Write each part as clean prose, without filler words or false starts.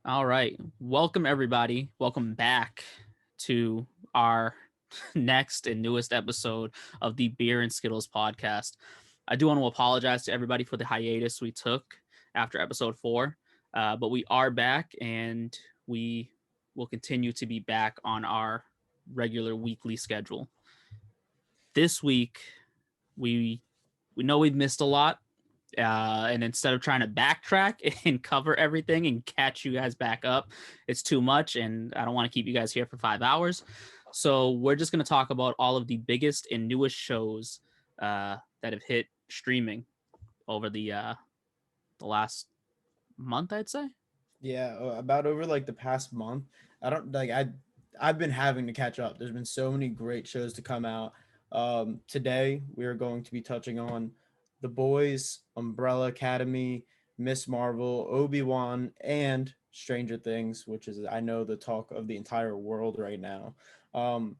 All right. Welcome, everybody. Welcome back to our next and newest episode of the Beer and Skittles podcast. I do want to apologize to everybody for the hiatus we took after episode 4, but we are back and we will continue to be back on our regular weekly schedule. This week, we we know we've missed a lot, and instead of trying to backtrack and cover everything and catch you guys back up, it's too much, and I don't want to keep you guys here for 5 hours. So we're just going to talk about all of the biggest and newest shows that have hit streaming over the last month, I'd say. Yeah, about over like the past month. I don't like I've been having to catch up. There's been so many great shows to come out. Today we are going to be touching on The Boys, Umbrella Academy, Miss Marvel, Obi-Wan, and Stranger Things, which is I know the talk of the entire world right now. Um,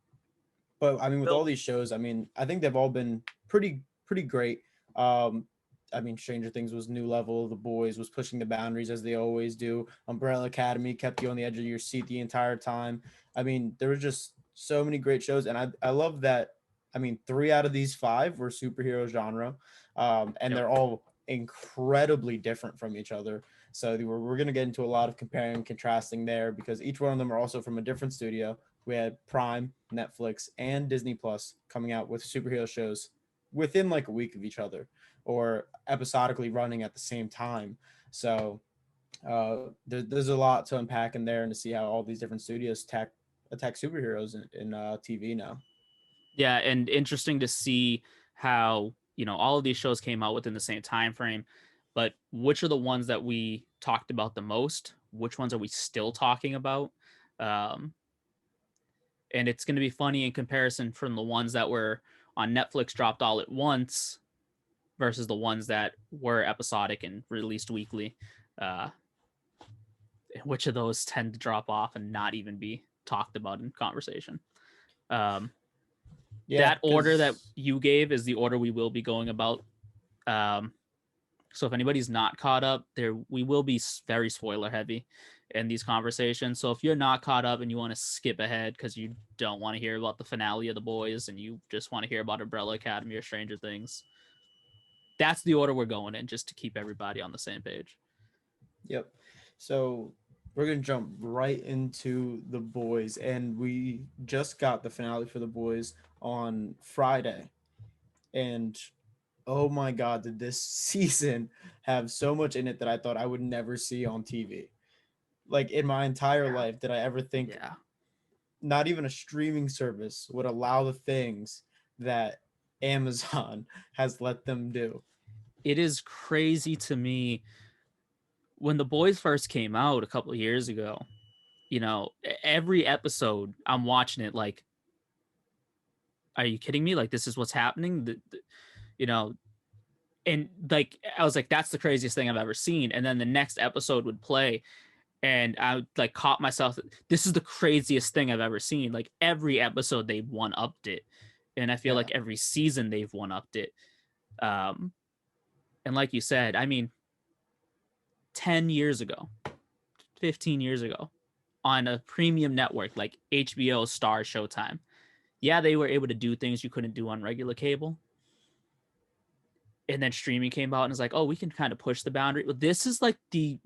but I mean, with all these shows, I mean, I think they've all been pretty great. Um, I mean, Stranger Things was new level. The Boys was pushing the boundaries as they always do. Umbrella Academy kept you on the edge of your seat the entire time. I mean, there was just so many great shows, and I love that. I mean, 3 out of these 5 were superhero genre, and Yep. they're all incredibly different from each other. So we're going to get into a lot of comparing and contrasting there because each one of them are also from a different studio. We had Prime, Netflix, and Disney Plus coming out with superhero shows within like a week of each other or episodically running at the same time. So there's a lot to unpack in there and to see how all these different studios attack superheroes in TV now. Yeah, and interesting to see how all of these shows came out within the same time frame, but which are the ones that we talked about the most? Which ones are we still talking about? Um, and it's going to be funny in comparison from the ones that were on Netflix dropped all at once versus the ones that were episodic and released weekly. Uh, which of those tend to drop off and not even be talked about in conversation? Um, Yeah, that order that because you gave is the order we will be going about. Um, so if anybody's not caught up, there we will be very spoiler heavy in these conversations. So if you're not caught up and you want to skip ahead because you don't want to hear about the finale of The Boys and you just want to hear about Umbrella Academy or Stranger Things, that's the order we're going in, just to keep everybody on the same page. yep. So we're gonna jump right into The Boys, and we just got the finale for The Boys on Friday, and oh my god, did this season have so much in it that I thought I would never see on TV. Like in my entire Yeah. life, did I ever think Yeah. not even a streaming service would allow the things that Amazon has let them do? It is crazy to me when The Boys first came out a couple of years ago. Every episode I'm watching it like, are you kidding me? Like, this is what's happening. You know, and like I was like, that's the craziest thing I've ever seen. And then the next episode would play, and I like caught myself. This is the craziest thing I've ever seen. Like every episode they've one upped it, and I feel Yeah. like every season they've one upped it. Um, and like you said, I mean, 10 years ago, 15 years ago, on a premium network like HBO, Star, Showtime, yeah, they were able to do things you couldn't do on regular cable. And then streaming came out and it's like, oh, we can kind of push the boundary. This is like the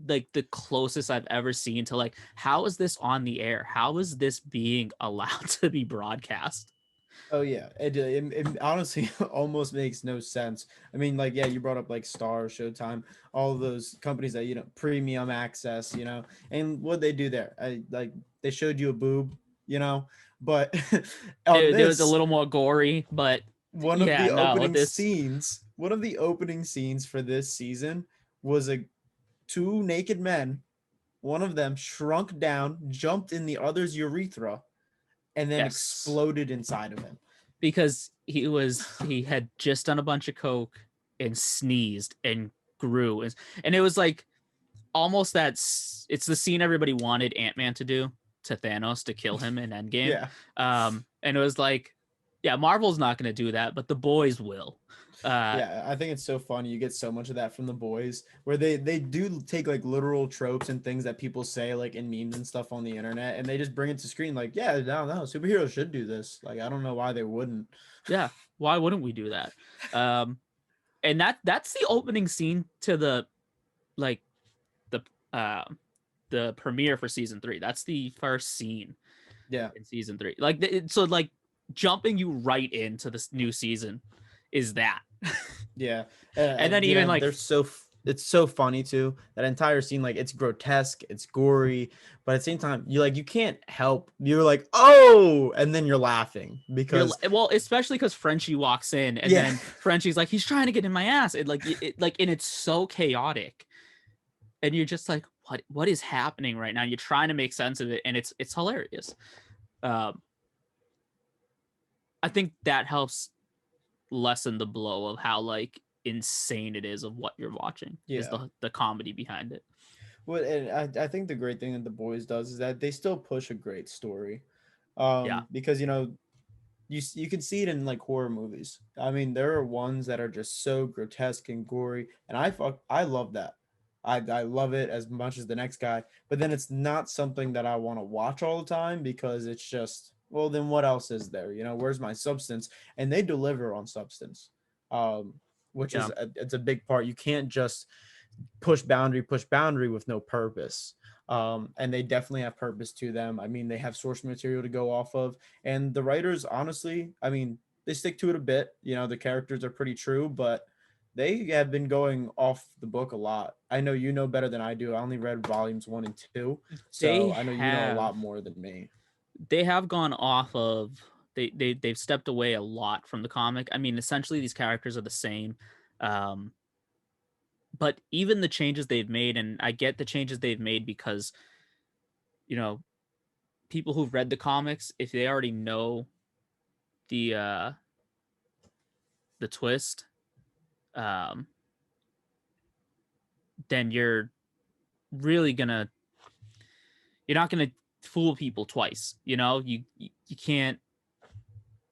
closest I've ever seen to like, how is this on the air? How is this being allowed to be broadcast? Oh yeah, it honestly almost makes no sense. I mean, like yeah, you brought up like Star, Showtime, all of those companies that premium access, and what they do there, I like they showed you a boob, but on There was a this little more gory, but yeah, no, this one of the opening scenes for this season was a two naked men. One of them shrunk down, jumped in the other's urethra, and then yes, exploded inside of him. because he had just done a bunch of coke and sneezed and grew, and it was like almost it's the scene everybody wanted Ant-Man to do to Thanos to kill him in Endgame. Yeah. And it was like, Yeah, Marvel's not going to do that, but the boys will. Yeah, I think it's so funny. You get so much of that from the boys, where they do take like literal tropes and things that people say like in memes and stuff on the internet, and they just bring it to screen. Like, yeah, no, superheroes should do this. Like, I don't know why they wouldn't. Yeah, why wouldn't we do that? And that's the opening scene to like the uh the premiere for season 3. That's the first scene Yeah, in season 3. Like so like jumping you right into this new season is that. yeah, And then dude, even like they're it's so funny too. That entire scene, like, it's grotesque, it's gory, but at the same time, you can't help. You're like, oh, and then you're laughing you're because well, especially because Frenchie walks in and yeah, then Frenchie's like, he's trying to get in my ass. And it's so chaotic. And you're just like, what is happening right now? You're trying to make sense of it, and it's hilarious. Um, I think that helps lessen the blow of how like insane it is of what you're watching is yeah. the comedy behind it. Well, and I think the great thing that the boys does is that they still push a great story, Yeah, because you can see it in like horror movies. I mean, there are ones that are just so grotesque and gory, and I love that. I love it as much as the next guy, but then it's not something that I want to watch all the time because it's just, well, then what else is there? Where's my substance? And they deliver on substance, um, which yeah, it's a big part. You can't just push boundary with no purpose. And they definitely have purpose to them. I mean, they have source material to go off of, and the writers, honestly, I mean, they stick to it a bit. The characters are pretty true, but they have been going off the book a lot. I know you know better than I do. I only read volumes 1 and 2, they so I know you know a have lot more than me. they have gone off of they've stepped away a lot from the comic. I mean, essentially these characters are the same. Um, but even the changes they've made, and I get the changes they've made because you know people who've read the comics, if they already know the uh the twist, um, then really gonna you're not gonna fool people twice. You can't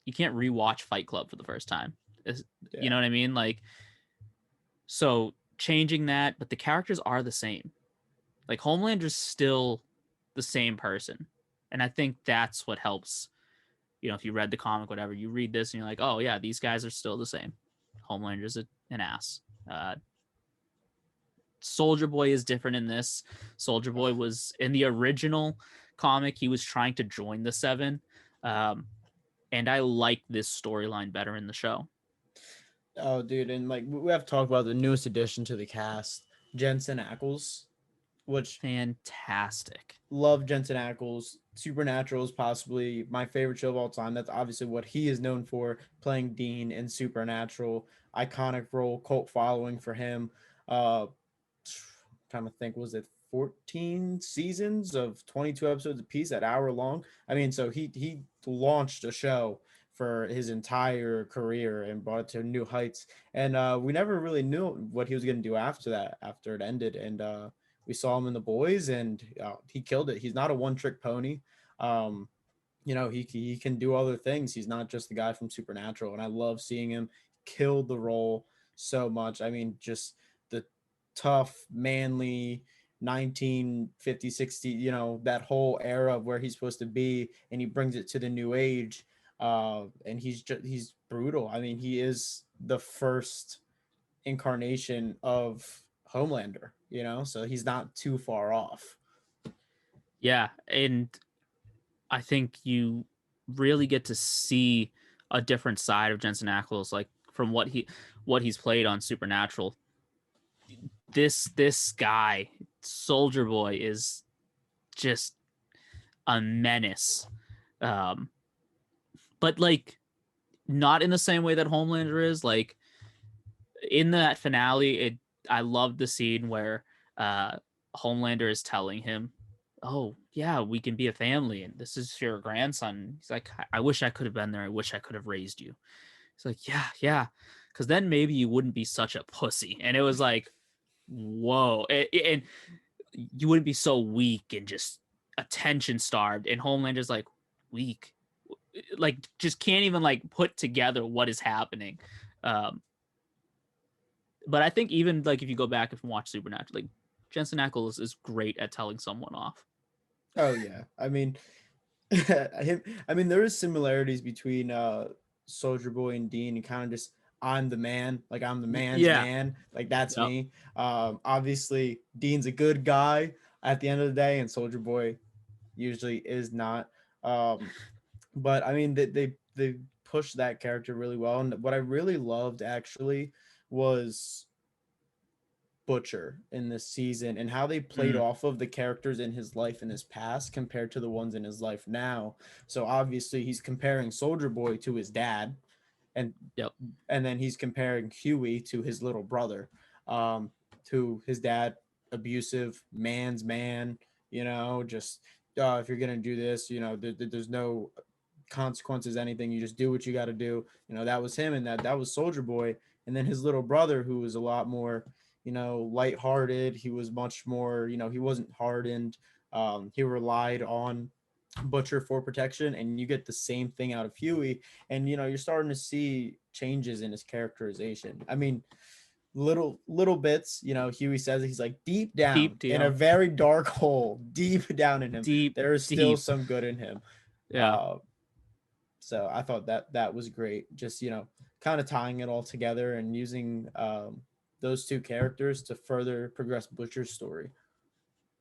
rewatch Fight Club for the first time. You Yeah. know what I mean? Like, so changing that, but the characters are the same. Like Homelander's still the same person, and I think that's what helps. If you read the comic, whatever, you read this and you're like, oh yeah, these guys are still the same. Homelander's an ass. Soldier Boy is different in this. Soldier Boy was in the original comic. He was trying to join the Seven, um, and I like this storyline better in the show. Oh, dude, and like we have talked about the newest addition to the cast, Jensen Ackles, which Fantastic. love Jensen Ackles. Supernatural is possibly my favorite show of all time. That's obviously what he is known for, playing Dean in Supernatural. Iconic role, cult following for him. Trying to think, was it 14 seasons of 22 episodes apiece at hour long? I mean, so he launched a show for his entire career and brought it to new heights. And we never really knew what he was going to do after that, after it ended. And we saw him in The Boys, and he killed it. He's not a one-trick pony. Um, he can do other things. He's not just the guy from Supernatural, and I love seeing him kill the role so much. I mean, just the tough, manly 1950, 60, that whole era of where he's supposed to be, and he brings it to the new age. And he's brutal. I mean, he is the first incarnation of Homelander, so he's not too far off. Yeah, and I think you really get to see a different side of Jensen Ackles, like from what he's played on Supernatural. This guy, Soldier Boy, is just a menace. Um, but like not in the same way that Homelander is. Like in that finale, I love the scene where Homelander is telling him, "Oh yeah, we can be a family, and this is your grandson." He's like, "I wish I could have been there. I wish I could have raised you." He's like, "Yeah, yeah," because then maybe you wouldn't be such a pussy. And it was like, whoa, and you wouldn't be so weak and just attention starved. And Homelander's like, weak. like just can't even like put together what is happening. Um, but I think even like if you go back and watch Supernatural, like Jensen Ackles is great at telling someone off. Oh yeah, I mean, him. I mean, there is similarities between Soldier Boy and Dean, and kind of just I'm the man, like I'm the man's Yeah. man, like that's Yep. me. Obviously, Dean's a good guy at the end of the day, and Soldier Boy usually is not. Um, but I mean, they pushed that character really well, and what I really loved actually was Butcher in this season and how they played Mm, off of the characters in his life in his past compared to the ones in his life now. So obviously he's comparing Soldier Boy to his dad, and yep. and then he's comparing Huey to his little brother, um, to his dad, abusive man's man. Just if you're gonna do this, there's no consequences, anything. You just do what you got to do. That was him, and that was Soldier Boy. And then his little brother, who was a lot more, lighthearted. He was much more, he wasn't hardened. He relied on Butcher for protection, and you get the same thing out of Huey. And you're starting to see changes in his characterization. I mean, little bits. Huey says he's like deep down Deep in a deal. very dark hole, deep down in him, Deep, there is still deep. some good in him. Yeah. Uh, so I thought that was great. Just kind of tying it all together and using those two characters to further progress Butcher's story.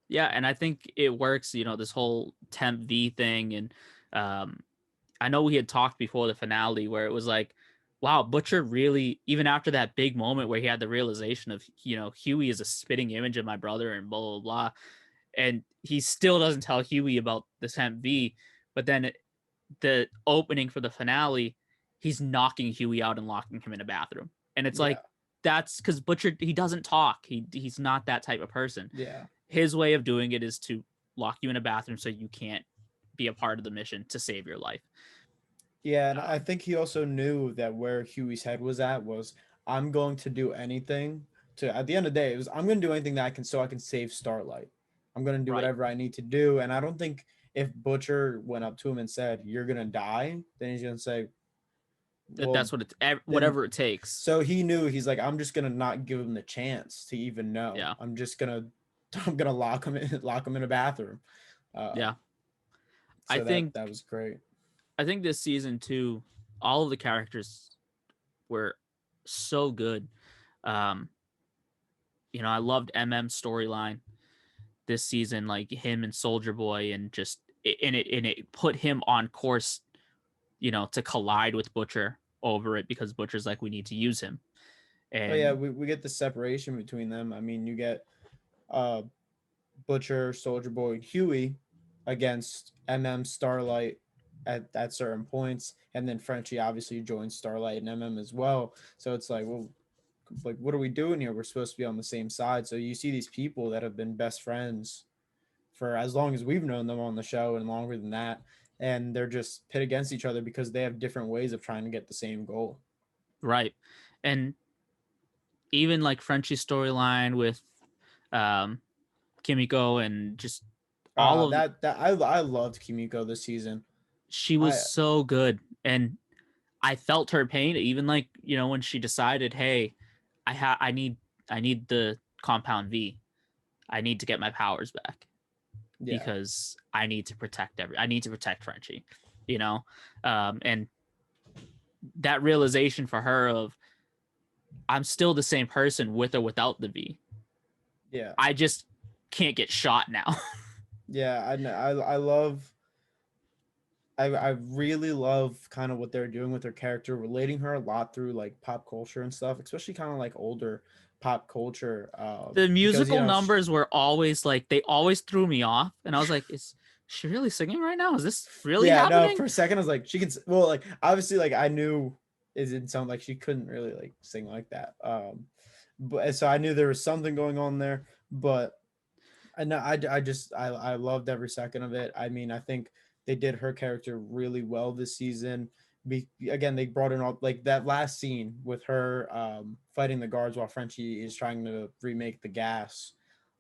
Yeah, and I think it works, this whole temp V thing. And um I know we had talked before the finale where it was like, wow, Butcher really, even after that big moment where he had the realization of, Huey is a spitting image of my brother and blah blah blah. And he still doesn't tell Huey about the temp V, but then the opening for the finale, he's knocking Huey out and locking him in a bathroom. And it's Yeah, like that's because Butcher, he doesn't talk. He's not that type of person. yeah, His way of doing it is to lock you in a bathroom so you can't be a part of the mission to save your life. yeah. And I Um, think he also knew that where Huey's head was at was I'm going to do anything to. At the end of the day, it was I'm going to do anything that I can so I can save Starlight. I'm going to do right. whatever I need to do. And I don't think if Butcher went up to him and said you're going to die, then he's going to say, well, That's what it's then whatever it takes. so he knew he's like, I'm just gonna not give him the chance to even know. Yeah. I'm gonna lock him in a bathroom. Uh, Yeah. I so that think that was great. I think this season too, all of the characters were so good. Um, I loved MM's storyline this season, like him and Soldier Boy, and just and it put him on course, to collide with Butcher over it because Butcher's like, we need to use him. Oh yeah, And we get the separation between them. I mean, you get uh Butcher, Soldier Boy, Huey against Starlight at certain points, and then Frenchie obviously joins Starlight and as well. So it's like, well, like what are we doing here? We're supposed to be on the same side. So you see these people that have been best friends for as long as we've known them on the show and longer than that, and they're just pit against each other because they have different ways of trying to get the same goal. right. And even like Frenchie's storyline with um Kimiko and just all of That I loved Kimiko this season. she was I so good. And I felt her pain, even like, when she decided, hey, I need the compound V. I need to get my powers back Yeah, because I need to protect Frenchie, you know? And that realization for her of I'm still the same person with or without the V. yeah, I just can't get shot now. yeah. I love. I really love kind of what they're doing with her character, relating her a lot through like pop culture and stuff, especially kind of like older pop culture. The Because musical numbers were always like they always threw me off, and I was like, "Is she really singing right now? Is this really yeah, no, happening?" for a second I was like, she can. Well, like obviously, like I knew it didn't sound like she couldn't really like sing like that. But so I knew there was something going on there, but I know I loved every second of it. I mean, I think they did her character really well this season. Again, they brought in all like that last scene with her fighting the guards while Frenchie is trying to remake the gas.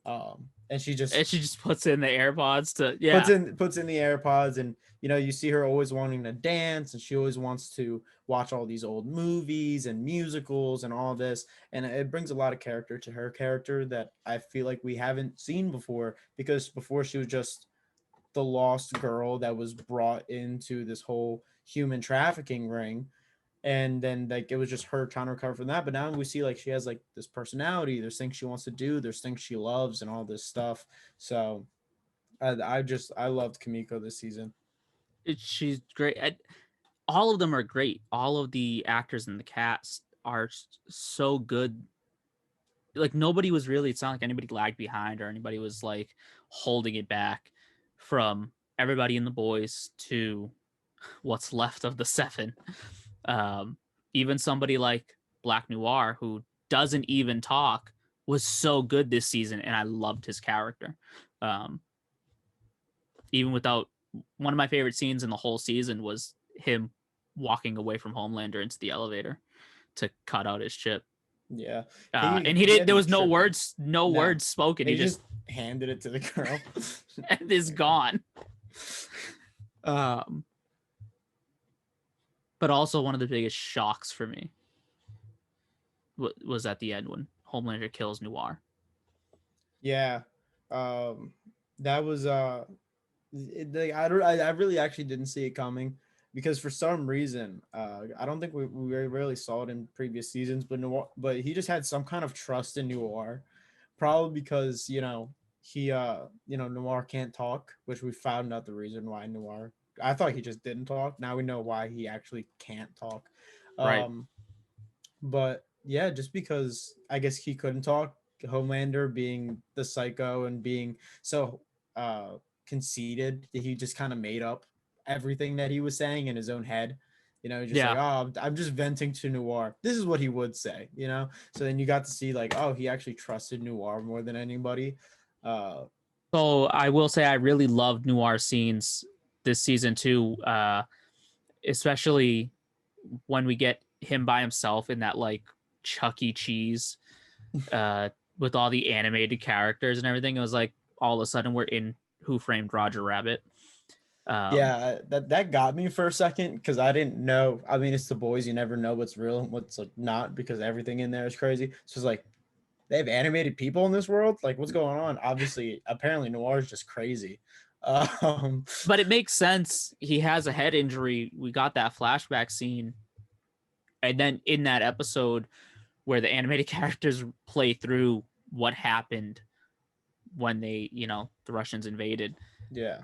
And she just And she just puts in the AirPods to puts in the AirPods, and you see her always wanting to dance, and she always wants to watch all these old movies and musicals and all this, and it brings a lot of character to her character that I feel like we haven't seen before, because before she was just the lost girl that was brought into this whole human trafficking ring, and then like it was just her trying to recover from that. But now we see like she has like this personality, there's things she wants to do, there's things she loves and all this stuff. So I loved Kamiko this season. she's great. All of them are great. All of the actors in the cast are so good. Like nobody was really. It's not like anybody lagged behind or anybody was like holding it back from everybody in the boys to what's left of the seven. Um, Even somebody like Black Noir, who doesn't even talk, was so good this season, and I loved his character. Um, Even without one of my favorite scenes in the whole season was him walking away from Homelander into the elevator to cut out his chip. Yeah, And he did. had There me was no tripping. words, no No, words spoken. He he just just handed it to the girl. and is gone. Um, but also one of the biggest shocks for me was at the end when Homelander kills Noir. Yeah, um, that was I really actually didn't see it coming, because for some reason I don't think we really saw it in previous seasons, but Noir, but he just had some kind of trust in Noir, probably because he Noir can't talk, which we found out the reason why Noir. I thought he just didn't talk. Now we know why he actually can't talk. Right. Um, but yeah, just because I guess he couldn't talk, Homelander being the psycho and being so conceited that he just kind of made up everything that he was saying in his own head. Just like, Yeah. oh, I'm just venting to Noir. This is what he would say. So then you got to see like, oh, he actually trusted Noir more than anybody. Uh, So I will say I really loved Noir scenes this season too, especially when we get him by himself in that like Chuck E. Cheese uh, with all the animated characters and everything. It was like all of a sudden we're in Who Framed Roger Rabbit. yeah, that got me for a second, because I didn't know. I mean, it's the boys. You never know what's real and what's like not, because everything in there is crazy. So it's like, they have animated people in this world. Like, what's going on? Obviously, apparently, Noir is just crazy. Um, But it makes sense. He has a head injury. We got that flashback scene. And then in that episode where the animated characters play through what happened when the Russians invaded, yeah,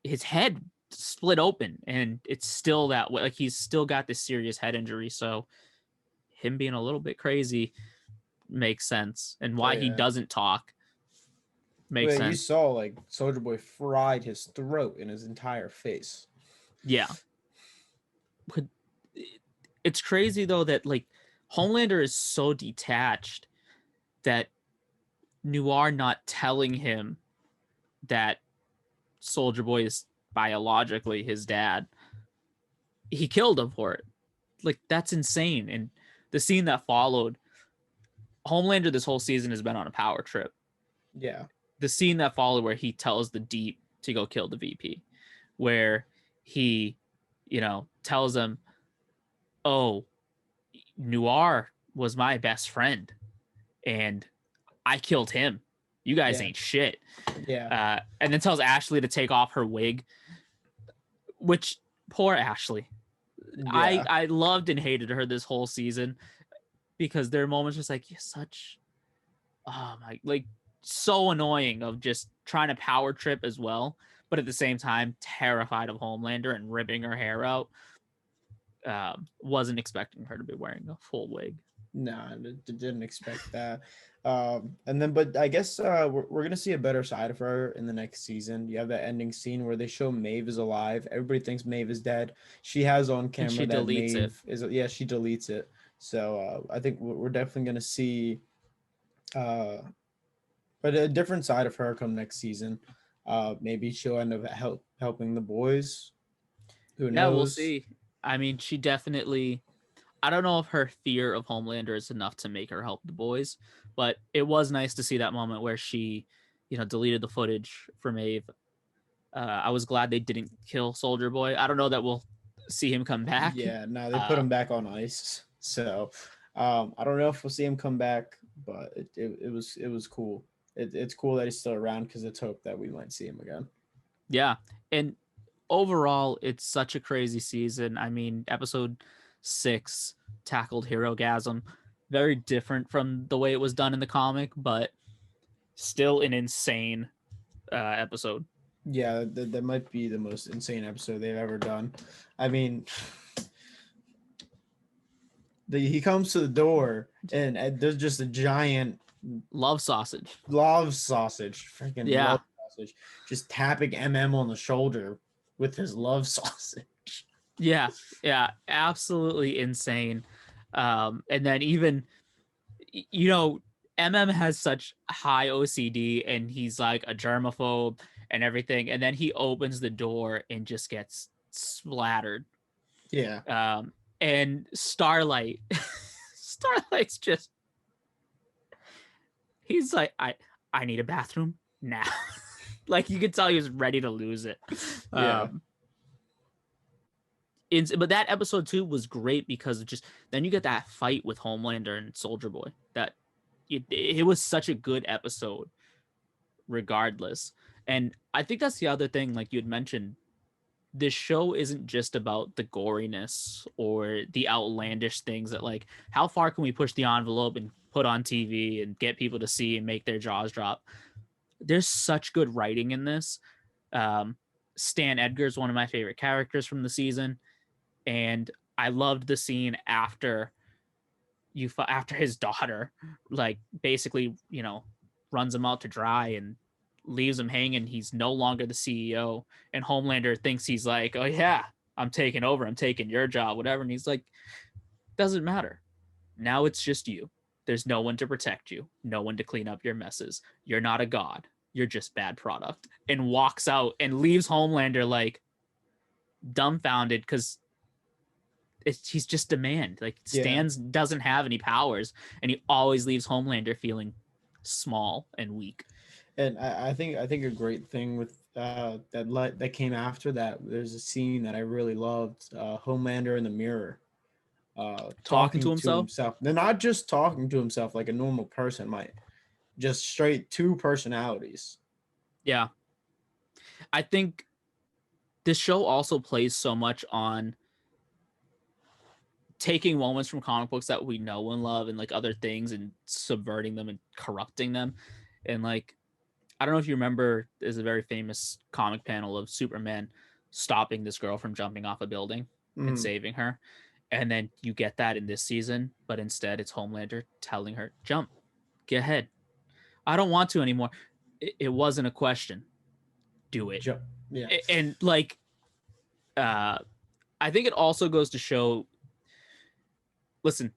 his head split open and it's still that way. Like he's still got this serious head injury. So him being a little bit crazy makes sense. And oh why he yeah. doesn't talk makes Wait, you sense. saw like Soldier Boy fried his throat in his entire face. Yeah. But it's crazy though that like Homelander is so detached that Noir not telling him that Soldier Boy is biologically his dad. He killed him for it. Like that's insane. And the scene that followed, Homelander this whole season has been on a power trip. Yeah, The scene that followed where he tells the Deep to go kill the VP, where he, tells him, "Oh, Noir was my best friend, and I killed him. You guys yeah, ain't shit." yeah, And then tells Ashley to take off her wig, which poor Ashley. I yeah, I loved and hated her this whole season because there are moments just like you're such oh my like so annoying of just trying to power trip as well, but at the same time terrified of Homelander and ripping her hair out. Wasn't expecting her to be wearing a full wig. nah, didn't expect that. And then, but I guess we're gonna see a better side of her in the next season. You have that ending scene where they show Maeve is alive. Everybody thinks Maeve is dead. She has on And camera she that deletes it. Maeve is. Yeah, she deletes it. So I think we're definitely gonna see uh, but a different side of her come next season. Maybe she'll end up helping the boys. Who Yeah, we'll knows? see. I mean, I don't know if her fear of Homelander is enough to make her help the boys, But it was nice to see that moment where she, deleted the footage for Maeve. I was glad they didn't kill Soldier Boy. I don't know that we'll see him come back. Yeah, no, they put him back on ice. So I don't know if we'll see him come back, but it was cool. It's cool that he's still around because it's hope that we might see him again. Yeah. And overall, it's such a crazy season. I mean, episode 6 tackled Hero-gasm. Very different from the way it was done in the comic, but still an insane episode. Yeah, that might be the most insane episode they've ever done. I mean, he comes to the door and there's just a giant love sausage. Freaking Yeah. love sausage, just tapping on the shoulder with his love sausage. Yeah, absolutely insane. And then even, has such high OCD and he's like a germaphobe and everything. And then he opens the door and just gets splattered. Yeah. And Starlight's just, he's like, I need a bathroom now. Like you could tell he was ready to lose it. Yeah. But that episode 2 was great because then you get that fight with Homelander and Soldier Boy. That it was such a good episode regardless. And I think that's the other thing, like you had mentioned, this show isn't just about the goriness or the outlandish things that, like, how far can we push the envelope and put on TV and get people to see and make their jaws drop. There's such good writing in this. Stan Edgar is one of my favorite characters from the season. And I loved the scene after his daughter, like, basically, runs him out to dry and leaves him hanging. He's no longer the CEO. And Homelander thinks he's like, oh, yeah, I'm taking over. I'm taking your job, whatever. And he's like, doesn't matter. Now it's just you. There's no one to protect you. No one to clean up your messes. You're not a god. You're just bad product. And walks out and leaves Homelander, like, dumbfounded because he's just a man. Like, Stan doesn't have any powers, and he always leaves Homelander feeling small and weak. And I think a great thing with that came after that, there's a scene that I really loved, Homelander in the mirror, Talking to himself. They're not just talking to himself like a normal person might, just straight two personalities. Yeah, I think this show also plays so much on taking moments from comic books that we know and love and, like, other things and subverting them and corrupting them. And, like, I don't know if you remember, there's a very famous comic panel of Superman stopping this girl from jumping off a building and saving her. And then you get that in this season, but instead it's Homelander telling her, jump, get ahead. I don't want to anymore. It wasn't a question. Do it. Jump. Yeah. And, like, I think it also goes to show, listen,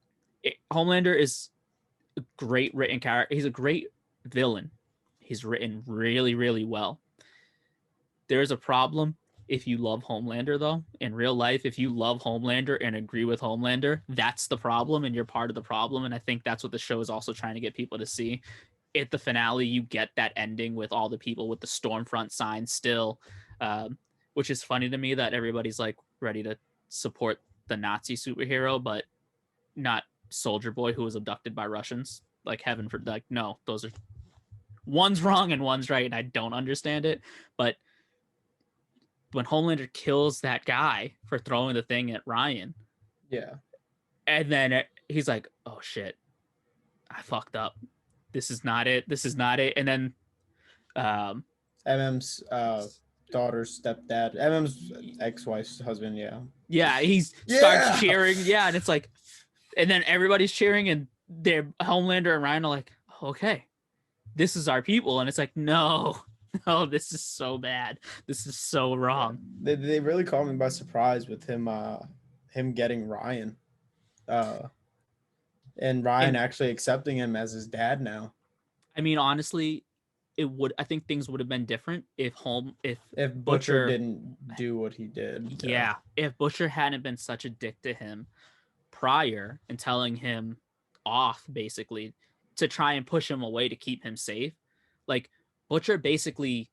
Homelander is a great written character. He's a great villain. He's written really, really well. There's a problem if you love Homelander, though. In real life, if you love Homelander and agree with Homelander, that's the problem, and you're part of the problem. And I think that's what the show is also trying to get people to see. At the finale, you get that ending with all the people with the Stormfront sign still, which is funny to me that everybody's, like, ready to support the Nazi superhero, but not Soldier Boy, who was abducted by Russians. Like, heaven for, like, no, those are, one's wrong and one's right, and I don't understand it. But when Homelander kills that guy for throwing the thing at Ryan, and then he's like, oh shit, I fucked up, this is not it, and then MM's daughter's stepdad, MM's ex-wife's husband, he starts cheering, and it's like, and then everybody's cheering, and they're, Homelander and Ryan are like, okay, this is our people. And it's like, no, this is so bad. This is so wrong. They really caught me by surprise with him getting Ryan. And Ryan actually accepting him as his dad now. I mean, honestly, I think things would have been different if Butcher didn't do what he did. Yeah. If Butcher hadn't been such a dick to him prior and telling him off, basically, to try and push him away to keep him safe. Like Butcher basically,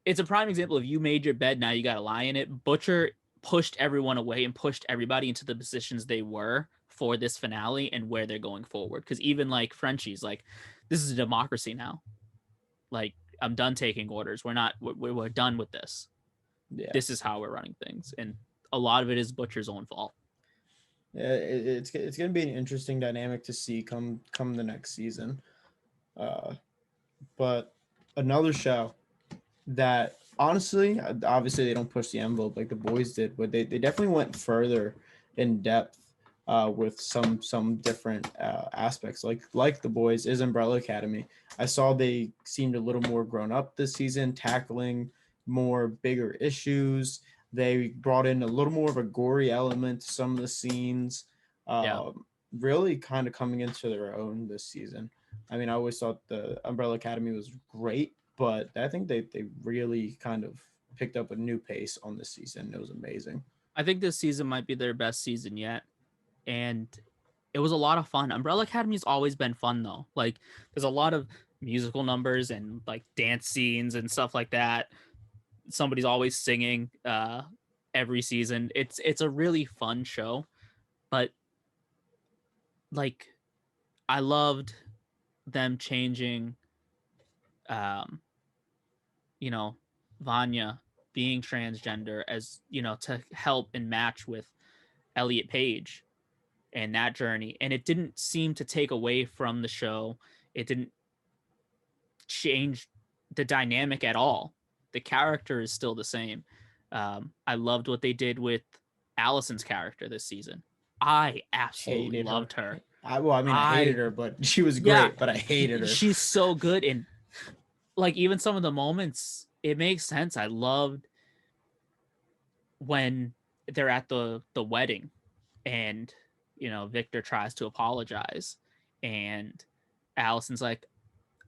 it's a prime example of you made your bed, now you got to lie in it. Butcher pushed everyone away and pushed everybody into the positions they were for this finale and where they're going forward. Because even like Frenchie's like, this is a democracy now. Like, I'm done taking orders. We're done with this. Yeah. This is how we're running things. And a lot of it is Butcher's own fault. Yeah, it's going to be an interesting dynamic to see come the next season. But another show that honestly, obviously they don't push the envelope like the boys did, but they definitely went further in depth with some different aspects like the boys is Umbrella Academy. I saw they seemed a little more grown up this season, tackling more bigger issues. They brought in a little more of a gory element to some of the scenes. Yeah. Really kind of coming into their own this season. I mean, I always thought the Umbrella Academy was great, but I think they really kind of picked up a new pace on this season. It was amazing. I think this season might be their best season yet. And it was a lot of fun. Umbrella Academy's always been fun though. Like there's a lot of musical numbers and like dance scenes and stuff like that. Somebody's always singing every season. It's a really fun show. But like I loved them changing you know, Vanya being transgender as, you know, to help and match with Elliot Page and that journey. And it didn't seem to take away from the show. It didn't change the dynamic at all. The character is still the same. I loved what they did with Allison's character this season. I absolutely loved her. I hated her, but she was great, yeah, but I hated her. She's so good. And like even some of the moments, it makes sense. I loved when they're at the wedding and, you know, Victor tries to apologize and Allison's like,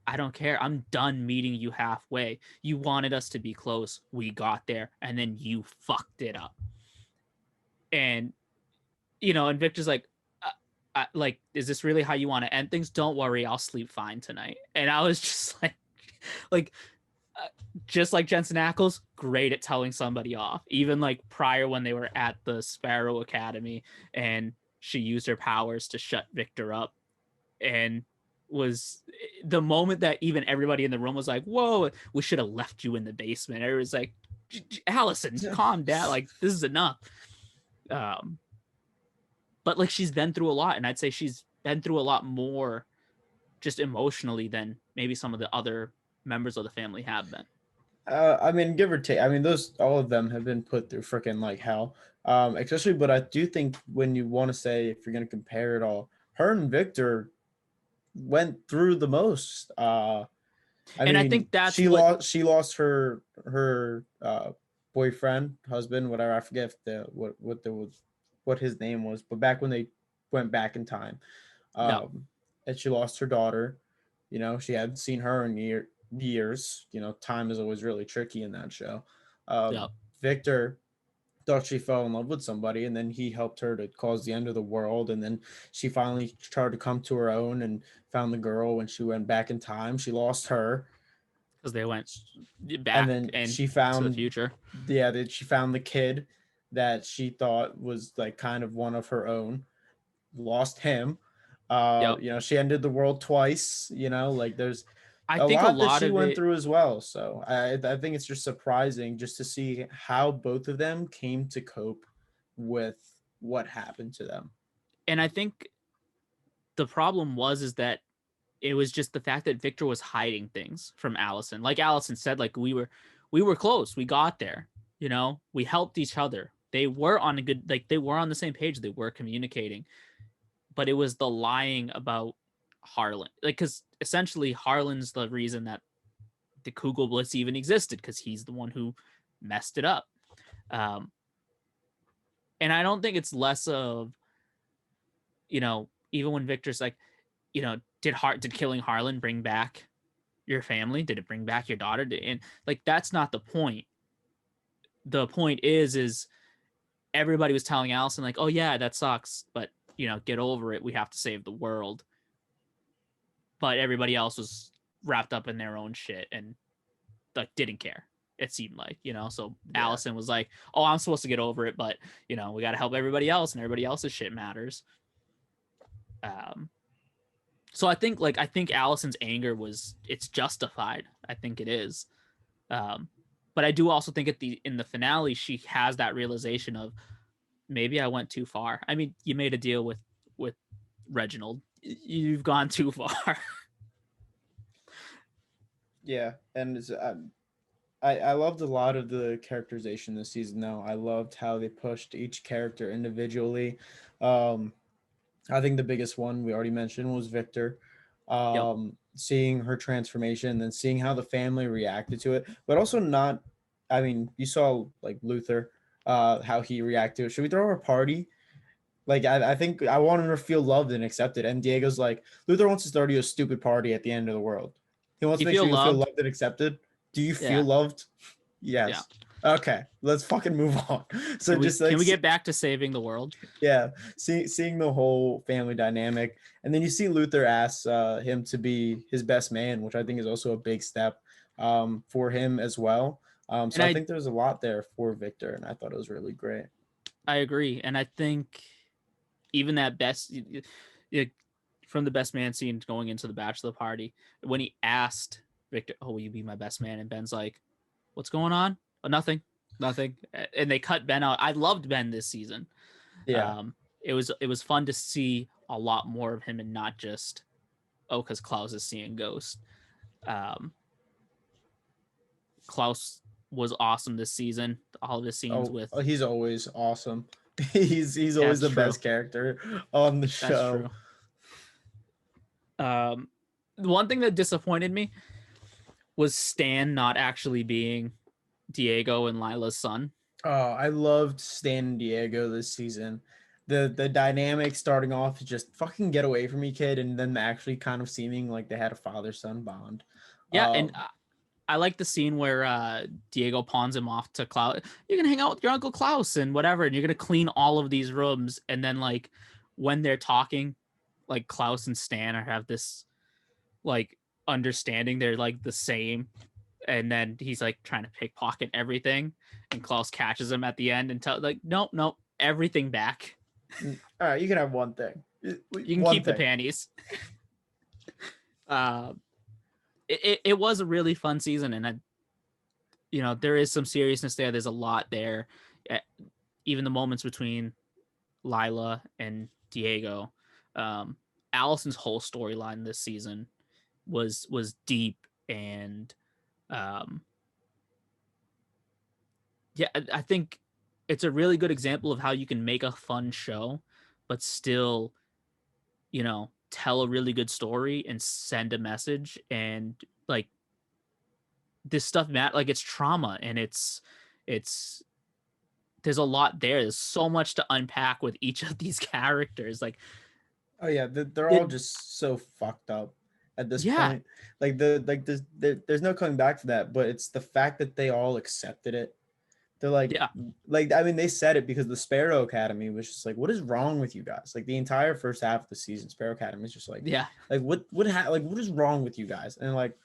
I don't care. I'm done meeting you halfway. You wanted us to be close. We got there and then you fucked it up. And, you know, and Victor's like, is this really how you want to end things? Don't worry. I'll sleep fine tonight. And I was just like, just like Jensen Ackles, great at telling somebody off. Even like prior when they were at the Sparrow Academy and she used her powers to shut Victor up, and was the moment that even everybody in the room was like, whoa, we should have left you in the basement. It was like, Allison, calm down. Like, this is enough. But like, she's been through a lot, and I'd say she's been through a lot more just emotionally than maybe some of the other members of the family have been. I mean, give or take. I mean, all of them have been put through freaking like hell. Especially, but I do think when you want to say, if you're going to compare it all, her and Victor went through the most. I think that's she lost her boyfriend, husband, whatever. I forget what his name was, but back when they went back in time, and she lost her daughter. You know, she hadn't seen her in years. You know, time is always really tricky in that show. Victor thought she fell in love with somebody, and then he helped her to cause the end of the world, and then she finally tried to come to her own and found the girl. When she went back in time, she lost her because they went back, and then she found to the future. Yeah, that she found the kid that she thought was like kind of one of her own, lost him. You know, she ended the world twice. You know, like there's I think a lot that she went it, through as well. So I think it's just surprising just to see how both of them came to cope with what happened to them. And I think the problem is that it was just the fact that Victor was hiding things from Allison. Like Allison said, like we were close. We got there. You know, we helped each other. They were on they were on the same page. They were communicating. But it was the lying about Harlan. Like, because essentially Harlan's the reason that the Kugel Blitz even existed, because he's the one who messed it up. And I don't think it's less of, you know, even when Victor's like, you know, did killing Harlan bring back your family? Did it bring back your daughter? And like, that's not the point. The point is everybody was telling Allison like, oh yeah, that sucks, but you know, get over it. We have to save the world. but everybody else was wrapped up in their own shit and like didn't care. It seemed like, so Yeah. Allison was like, oh, I'm supposed to get over it, but we got to help everybody else, and everybody else's shit matters. So I think Allison's anger it's justified. I think it is. But I do also think in the finale, she has that realization of, maybe I went too far. I mean, you made a deal with Reginald. You've gone too far. Yeah, and I loved a lot of the characterization this season. Though I loved how they pushed each character individually. Um, I think the biggest one we already mentioned was Victor. Yep. Seeing her transformation, and then seeing how the family reacted to it, but also not. I mean, you saw like Luther, how he reacted. Should we throw her a party? Like I think I want him to feel loved and accepted. And Diego's like, Luther wants to start you a stupid party at the end of the world. He wants You to make feel sure you feel loved? loved and accepted. Do you Yeah. feel loved? Yeah. Yes. Okay, let's fucking move on. So just like can we get back to saving the world? yeah, seeing the whole family dynamic, and then you see Luther ask him to be his best man, which I think is also a big step for him as well. So And I think there's a lot there for Victor, and I thought it was really great. I agree, and I think even that from the best man scene going into the bachelor party, when he asked Victor, "Oh, will you be my best man?" and Ben's like, "What's going on?" "Oh, nothing." And they cut Ben out. I loved Ben this season. Yeah. It was fun to see a lot more of him, and not just, oh, because Klaus is seeing ghosts. Klaus was awesome this season. All of his scenes with He's always awesome. He's always the true. best character on the That's show. true. One thing that disappointed me was Stan not actually being Diego and Lila's son. Oh, I loved Stan and Diego this season. The dynamic starting off is just fucking get away from me, kid, and then actually kind of seeming like they had a father-son bond. Yeah, and I like the scene where Diego pawns him off to Klaus. You're gonna hang out with your Uncle Klaus and whatever, and you're gonna clean all of these rooms. And then like when they're talking, like Klaus and Stan have this like understanding they're like the same. And then he's like trying to pickpocket everything, and Klaus catches him at the end and like, nope, everything back. All right, you can have one thing. You can keep the panties. It was a really fun season, and there is some seriousness there. There's a lot there. Even the moments between Lila and Diego. Allison's whole storyline this season was deep, and I think it's a really good example of how you can make a fun show, but still, tell a really good story and send a message. And like this stuff, Matt, like it's trauma, and it's there's a lot there. There's so much to unpack with each of these characters. Like, oh yeah, they're all just so fucked up at this point. Like there's no coming back to that. But it's the fact that they all accepted it. They're like, I mean, they said it because the Sparrow Academy was just like, what is wrong with you guys? Like the entire first half of the season, Sparrow Academy is just like, like what is wrong with you guys? And like,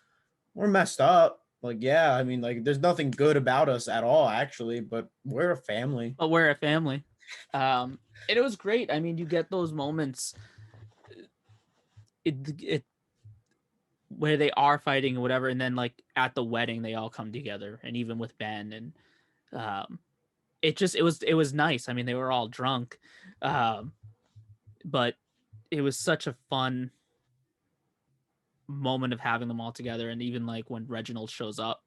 we're messed up. Like, yeah, I mean, like, there's nothing good about us at all, actually, but we're a family. And it was great. I mean, you get those moments where they are fighting or whatever, and then like at the wedding they all come together, and even with Ben, and it was nice. I mean, they were all drunk, but it was such a fun moment of having them all together. And even like when Reginald shows up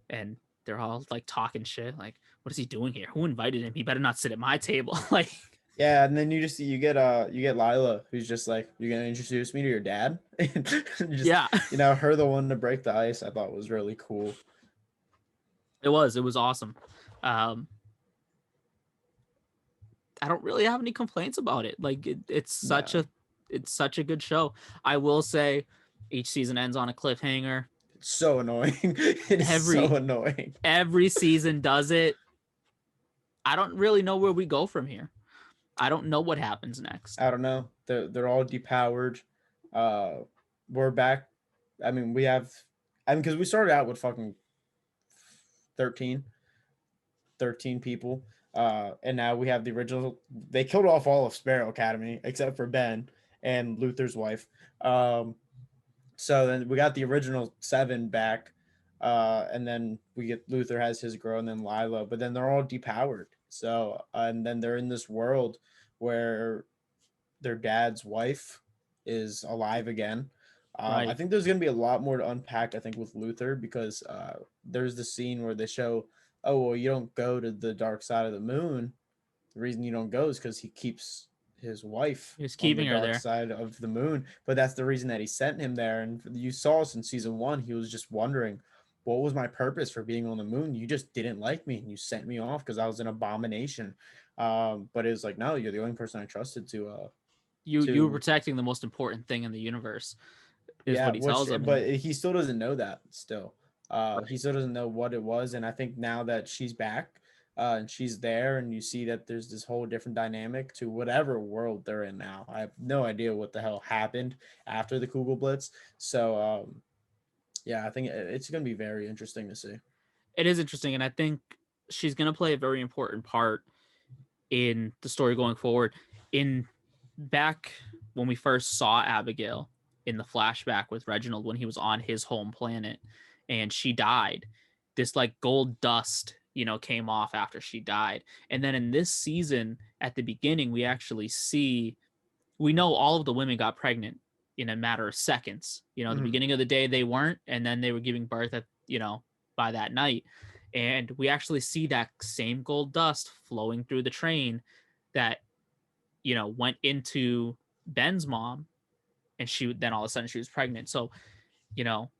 and they're all like talking shit, like, what is he doing here? Who invited him? He better not sit at my table. Like, yeah. And then you get Lila, who's just like, you're gonna introduce me to your dad. Her the one to break the ice. I thought was really cool. It was awesome. I don't really have any complaints about it. Like it's such a good show. I will say each season ends on a cliffhanger. It's so annoying. It's so annoying. Every season does it. I don't really know where we go from here. I don't know what happens next. I don't know. They're all depowered. we're back. I mean, we have. I mean, because we started out with fucking 13, 13 people. And now we have the original. They killed off all of Sparrow Academy except for Ben and Luther's wife. Um, so then we got the original 7 back, and then we get Luther has his girl, and then Lila, but then they're all depowered. So and then they're in this world where their dad's wife is alive again. I Right. think there's going to be a lot more to unpack. I think with Luther because there's the scene where they show, oh well, you don't go to the dark side of the moon. The reason you don't go is because he keeps his wife He's on the keeping her dark there. side of the moon. But that's the reason that he sent him there. And you saw us in season 1, he was just wondering, what was my purpose for being on the moon? You just didn't like me and you sent me off because I was an abomination. But it was like, no, you're the only person I trusted You were to protecting the most important thing in the universe, is yeah, what he which tells him. but he still doesn't know that still. He Right. still doesn't know what it was, and I think now that she's back, and she's there, and you see that there's this whole different dynamic to whatever world they're in now. I have no idea what the hell happened after the Kugel Blitz. So yeah, I think it's gonna be very interesting to see. It is interesting, and I think she's going to play a very important part in the story going forward. In back when we first saw Abigail in the flashback with Reginald when he was on his home planet and she died, this like gold dust, came off after she died. And then in this season, at the beginning, we know all of the women got pregnant in a matter of seconds. The Mhm. beginning of the day they weren't, and then they were giving birth by that night. And we actually see that same gold dust flowing through the train that, went into Ben's mom, and she then all of a sudden she was pregnant. So, you know,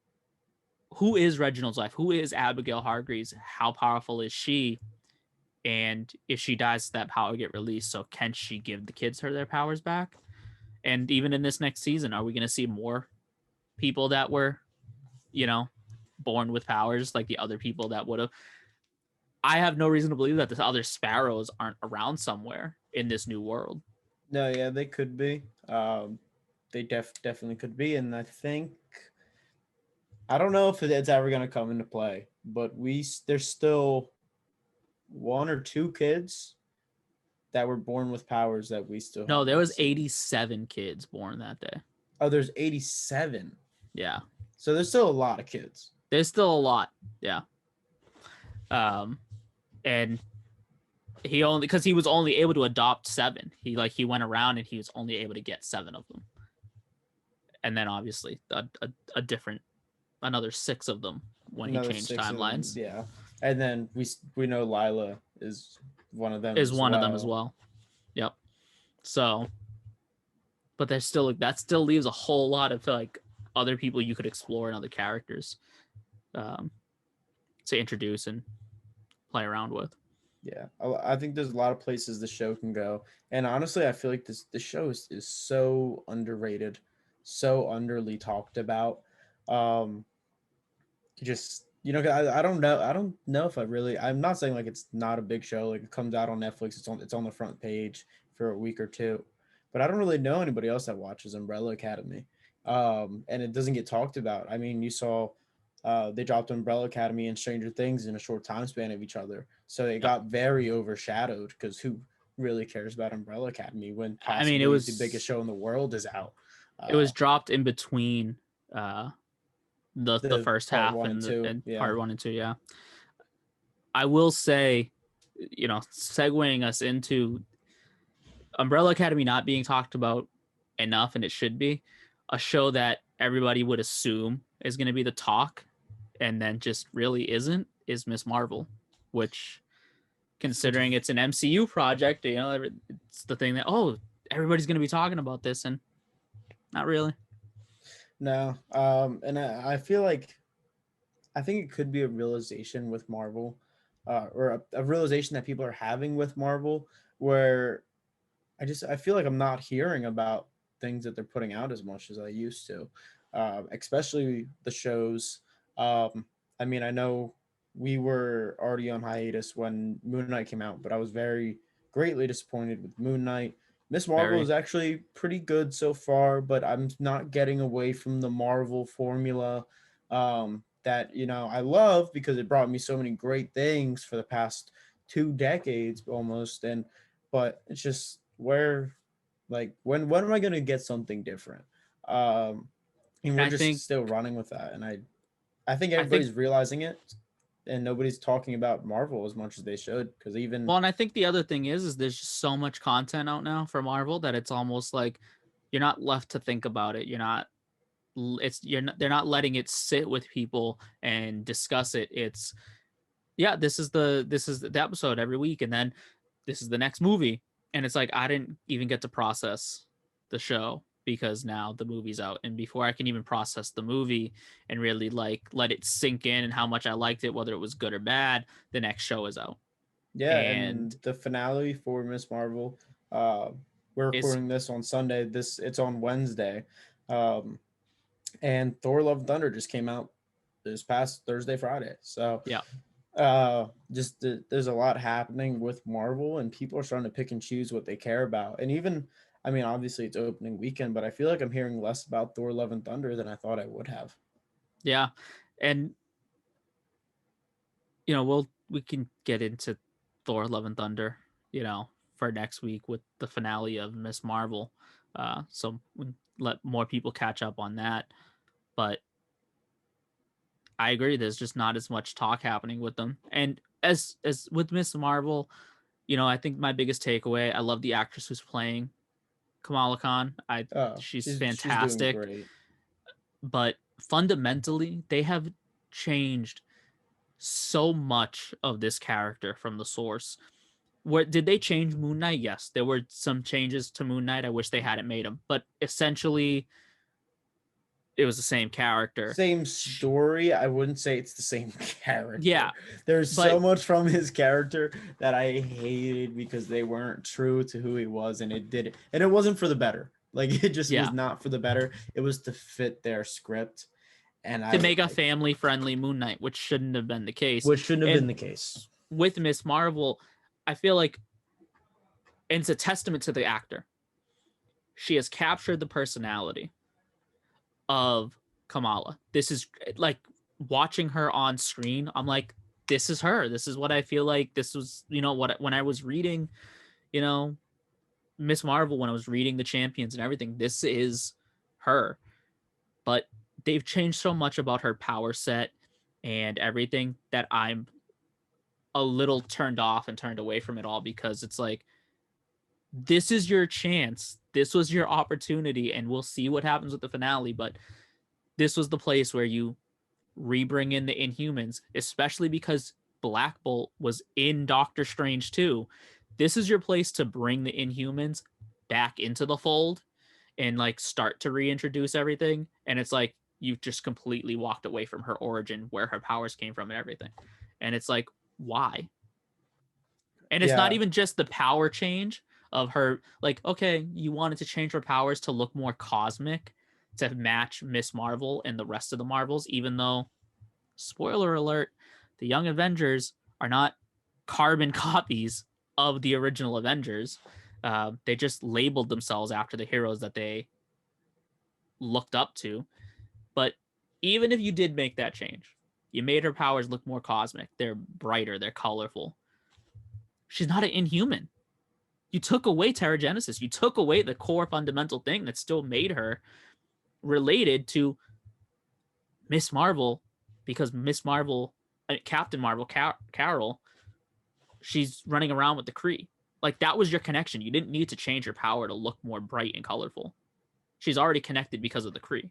who is Reginald's wife? Who is Abigail Hargreaves? How powerful is she? And if she dies, that power get released. So can she give the kids their powers back? And even in this next season, are we going to see more people that were, you know, born with powers like the other people that would have? I have no reason to believe that the other sparrows aren't around somewhere in this new world. No, yeah, they could be. They definitely could be, and I think I don't know if it's ever gonna come into play, but there's still 1 or 2 kids that were born with powers that we still No, have there not was seen. 87 kids born that day. Oh, there's 87. Yeah. So there's still a lot of kids. There's still a lot. Yeah. Um and he only because he was only able to adopt 7. He went around and he was only able to get 7 of them. And then obviously a different another 6 of them when he Another changed 6 of them, timelines yeah. And then we know Lila is one of them is as one of them as well. well. Yep. So, but there's still that still leaves a whole lot of like other people you could explore and other characters um, to introduce and play around with. Yeah, I think there's a lot of places the show can go, and honestly, I feel like this show is so underrated, so underly talked about. Um, just I don't know if I'm not saying like it's not a big show, like it comes out on Netflix, it's on the front page for a week or two, but I don't really know anybody else that watches Umbrella Academy, and it doesn't get talked about. I mean, you saw they dropped Umbrella Academy and Stranger Things in a short time span of each other, so it Yep. got very overshadowed because who really cares about Umbrella Academy when I mean, possibly the biggest show in the world is out. it uh was dropped in between uh, the the first part half one and two, and yeah. part 1 and 2. Yeah, I will say, segueing us into Umbrella Academy not being talked about enough, and it should be a show that everybody would assume is going to be the talk, and then just really isn't. Is Miss Marvel, which, considering it's an MCU project, it's the thing that everybody's going to be talking about this, and not really. No, and I feel like I think it could be a realization with Marvel, or a realization that people are having with Marvel, where I feel like I'm not hearing about things that they're putting out as much as I used to, especially the shows. Um, I mean, I know we were already on hiatus when Moon Knight came out, but I was very greatly disappointed with Moon Knight. Miss Marvel is Very. actually pretty good so far, but I'm not getting away from the Marvel formula that I love because it brought me so many great things for the past 2 decades almost. And but it's just where, like, when am I gonna get something different? Um, and we're I just think still running with that, and I think I think everybody's realizing it, and nobody's talking about Marvel as much as they should because even well, and I think the other thing is there's just so much content out now for Marvel that it's almost like you're not left to think about it. You're not it's you're not, they're not letting it sit with people and discuss it. It's yeah, this is the episode every week, and then this is the next movie, and it's like I didn't even get to process the show because now the movie's out, and before I can even process the movie and really like let it sink in and how much I liked it, whether it was good or bad, the next show is out, yeah, and and the finale for Miss Marvel, uh, we're is recording this on Sunday. It's on Wednesday, um, and Thor: Love and Thunder just came out this past Thursday, Friday. So yeah. there's a lot happening with Marvel, and people are starting to pick and choose what they care about. And even, I mean, obviously it's opening weekend, but I feel like I'm hearing less about Thor: Love and Thunder than I thought I would have. Yeah, and we can get into Thor: Love and Thunder, for next week with the finale of Miss Marvel. So we let more people catch up on that. But I agree, there's just not as much talk happening with them. And as with Miss Marvel, I think my biggest takeaway, I love the actress who's playing Kamala Khan. I Oh, She's she's doing fantastic, great. but fundamentally, they have changed so much of this character from the source. Where did they change Moon Knight? Yes, there were some changes to Moon Knight. I wish they hadn't made him, but essentially, it was the same character. Same story. I wouldn't say it's the same Yeah, character. There's but so much from his character that I hated because they weren't true to who he was, and it wasn't for the better. Like it just was yeah, not for the better. It was to fit their script, and to I make a family-friendly Moon Knight, which shouldn't have been the case. which shouldn't have been And the case. with Miss Marvel, I feel like, and it's a testament to the actor. She has captured the personality of Kamala. This is like watching her on screen. I'm like, this is her. This is what I feel like. This was, what when I was reading, you know, Miss Marvel, when I was reading the Champions and everything. This is her. But they've changed so much about her power set and everything that I'm a little turned off and turned away from it all because it's like this is your chance. This was your opportunity, and we'll see what happens with the finale. But this was the place where you rebring in the Inhumans, especially because Black Bolt was in Doctor Strange too. This is your place to bring the Inhumans back into the fold and like start to reintroduce everything. And it's like you've just completely walked away from her origin, where her powers came from, and everything. And it's like, why? And it's not Yeah, even just the power change of her, like, okay, you wanted to change her powers to look more cosmic to match Miss Marvel and the rest of the Marvels, even though, spoiler alert, the Young Avengers are not carbon copies of the original Avengers. They just labeled themselves after the heroes that they looked up to. But even if you did make that change, you made her powers look more cosmic. They're brighter, they're colorful. She's not an Inhuman. You took away Terrigenesis. You took away the core fundamental thing that still made her related to Miss Marvel, because Miss Marvel, Captain Marvel, Carol, she's running around with the Kree. Like that was your connection. You didn't need to change her power to look more bright and colorful. She's already connected because of the Kree.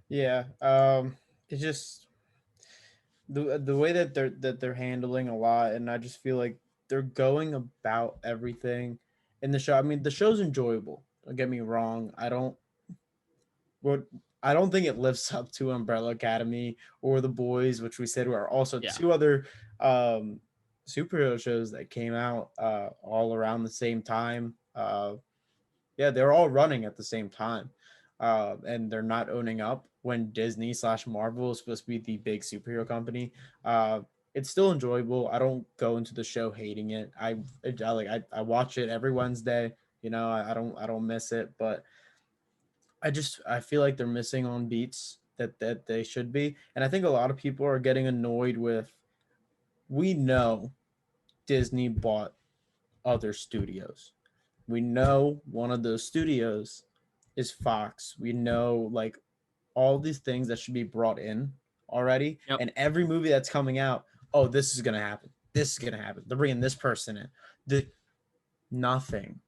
yeah. It's just the way that they're handling a lot, and I just feel like they're going about everything in the show. I mean, the show's enjoyable. Don't get me wrong. What I don't think it lives up to Umbrella Academy or The Boys, which we said were also Yeah. two other um, superhero shows that came out all around the same time. Yeah, they're all running at the same time, and they're not owning up when Disney/Marvel is supposed to be the big superhero company. Uh, it's still enjoyable. I don't go into the show hating it. I watch it every Wednesday. I don't miss it, but I feel like they're missing on beats that they should be. And I think a lot of people are getting annoyed with, we know Disney bought other studios. We know one of those studios is Fox. We know like all these things that should be brought in already. Yep. And every movie that's coming out, oh, this is gonna happen. This is gonna happen. They're bringing this person in. The nothing.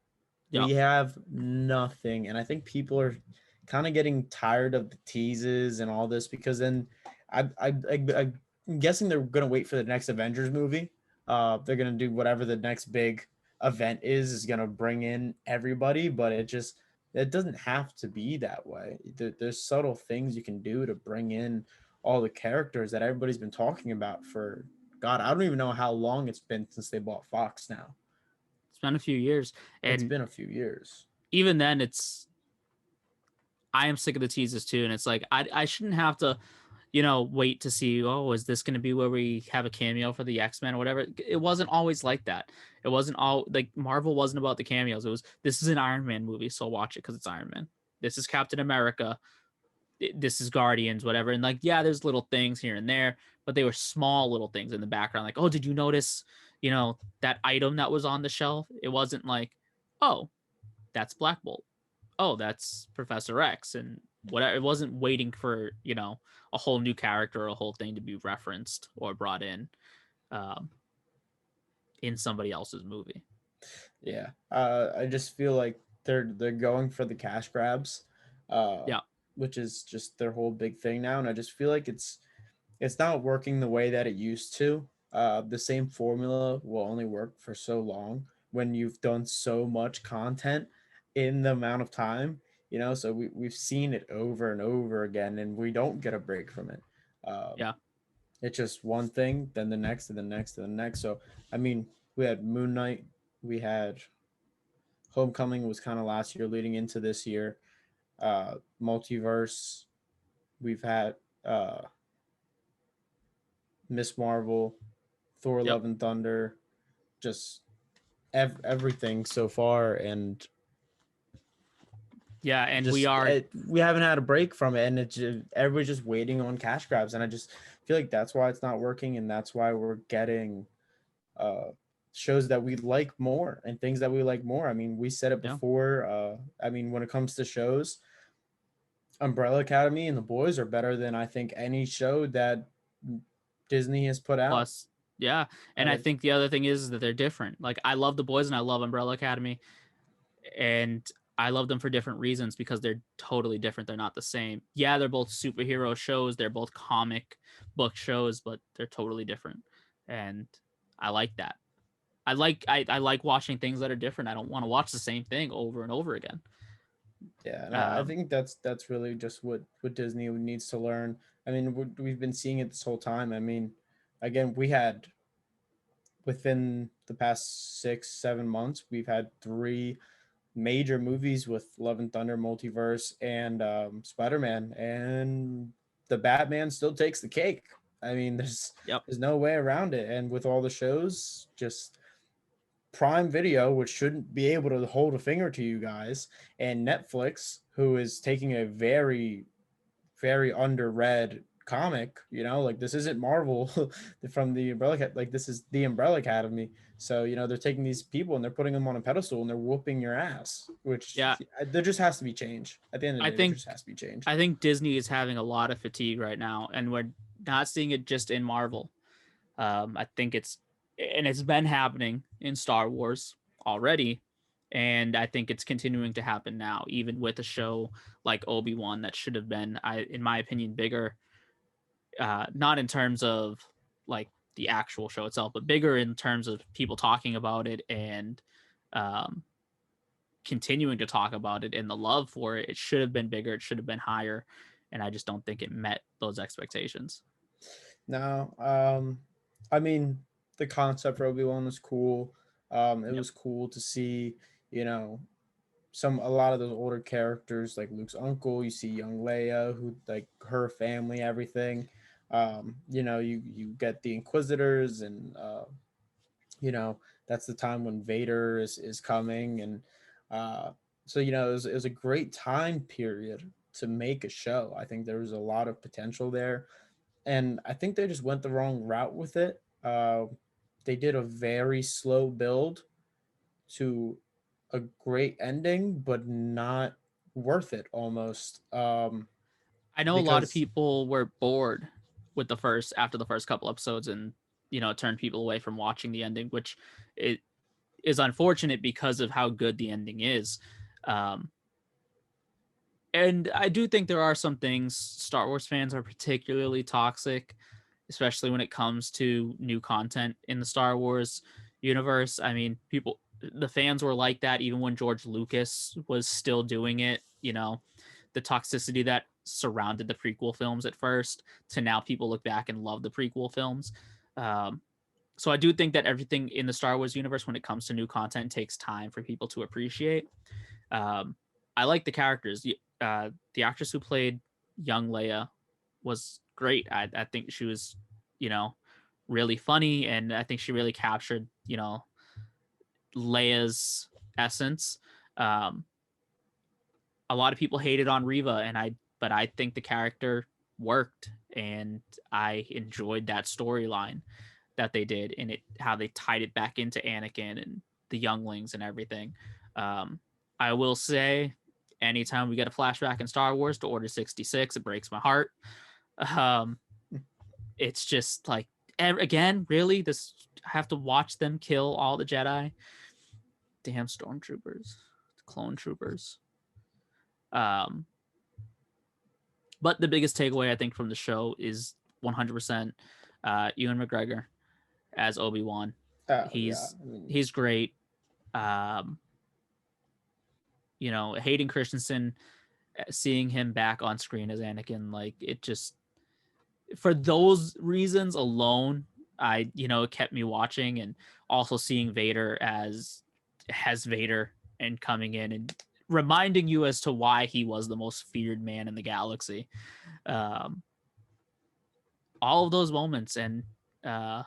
Yep. We have nothing, and I think people are kind of getting tired of the teases and all this because then I'm guessing they're gonna wait for the next Avengers movie. They're gonna do whatever the next big event is gonna bring in everybody, but it doesn't have to be that way. There's subtle things you can do to bring in all the characters that everybody's been talking about for God. I don't even know how long it's been since they bought Fox now. It's been a few years, It's and been a few years. even then, I am sick of the teases too, and it's like I shouldn't have to, wait to see, oh, is this going to be where we have a cameo for the X-Men or whatever. It wasn't always like that. It wasn't all like Marvel wasn't about the cameos. It was, this is an Iron Man movie, so watch it because it's Iron Man. This is Captain America. This is Guardians, whatever. And like, yeah, there's little things here and there, but they were small little things in the background. Like, oh, did you notice, that item that was on the shelf? It wasn't like, oh, that's Black Bolt. Oh, that's Professor X, and whatever. It wasn't waiting for, a whole new character or a whole thing to be referenced or brought um, in somebody else's movie. Yeah, I just feel like they're going for the cash grabs, uh, Yeah. which is just their whole big thing now, and I just feel like it's not working the way that it used to. The same formula will only work for so long when you've done so much content in the amount of time, So we've seen it over and over again, and we don't get a break from it. Um, Yeah. it's just one thing, then the next, and the next, and the next. So I mean, we had Moon Knight, we had Homecoming was kind of last year leading into this year. Multiverse, we've had Miss Marvel, Thor Yep. Love and Thunder, just everything so far. And Yeah. And just we haven't had a break from it. And everybody's just waiting on cash grabs. And I just feel like that's why it's not working. And that's why we're getting uh, shows that we like more and things that we like more. I mean, we said it yeah. before. I mean, when it comes to shows, Umbrella Academy and The Boys are better than I think any show that Disney has put out. Plus, yeah. And I Uh, think the other thing is that they're different. Like, I love The Boys and I love Umbrella Academy, and I love them for different reasons because they're totally different. They're not the same. Yeah, they're both superhero shows. They're both comic book shows, but they're totally different. And I like that. I like watching things that are different. I don't want to watch the same thing over and over again. yeah, and I Um, think that's really just what Disney needs to learn. I mean, we've been seeing it this whole time. I mean, again, we had within the past 6 7 months, we've had three major movies with Love and Thunder, Multiverse, and Spider Man, and the Batman still takes the cake. I mean, yep. there's no way around it. And with all the shows, just Prime Video, which shouldn't be able to hold a finger to you guys, and Netflix, who is taking a very, very underread comic, like this isn't Marvel from the Umbrella, like this is the Umbrella Academy. So, they're taking these people and they're putting them on a pedestal and they're whooping your ass, which Yeah. there just has to be change. At the end of I the day, there think just has to be change. I think Disney is having a lot of fatigue right now, and we're not seeing it just in Marvel. I think it's been happening in Star Wars already, and I think it's continuing to happen now, even with a show like Obi-Wan that should have been, in my opinion, bigger. Not in terms of like the actual show itself, but bigger in terms of people talking about it and um, continuing to talk about it and the love for it. It should have been bigger. It should have been higher, and I just don't think it met those expectations. No, I mean, the concept for Obi-Wan was cool. It Yep. was cool to see, you know, a lot of those older characters like Luke's uncle. You see young Leia, who like her family, everything. You get the Inquisitors, and that's the time when Vader is coming, and uh, so it was a great time period to make a show. I think there was a lot of potential there, and I think they just went the wrong route with it. They did a very slow build to a great ending, but not worth it almost. I know a lot of Because people were bored with the first after the first couple episodes, and it turned people away from watching the ending, which it is unfortunate because of how good the ending is. Um, and I do think there are some things Star Wars fans are particularly toxic, especially when it comes to new content in the Star Wars universe. I mean, the fans were like that even when George Lucas was still doing it. The toxicity that surrounded the prequel films at first to now people look back and love the prequel films. Um, so I do think that everything in the Star Wars universe, when it comes to new content, takes time for people to appreciate. Um, I like the characters. The actress who played young Leia was great. I think she was, really funny, and I think she really captured, Leia's essence. Um, a lot of people hated on Reva, but I think the character worked, and I enjoyed that storyline that they did, and how they tied it back into Anakin and the younglings and everything. Um, I will say, anytime we get a flashback in Star Wars to Order 66, it breaks my heart. Um, it's just like, again, really, this I have to watch them kill all the Jedi. Damn stormtroopers, clone troopers. Um, but the biggest takeaway I think from the show is 100% Ewan McGregor as Obi-Wan. oh yeah, He's I mean, he's great. Um, Hayden Christensen, seeing him back on screen as Anakin, like, it just, for those reasons alone, it kept me watching, and also seeing Vader as Vader and coming in and reminding you as to why he was the most feared man in the galaxy. Um, all of those moments, and uh,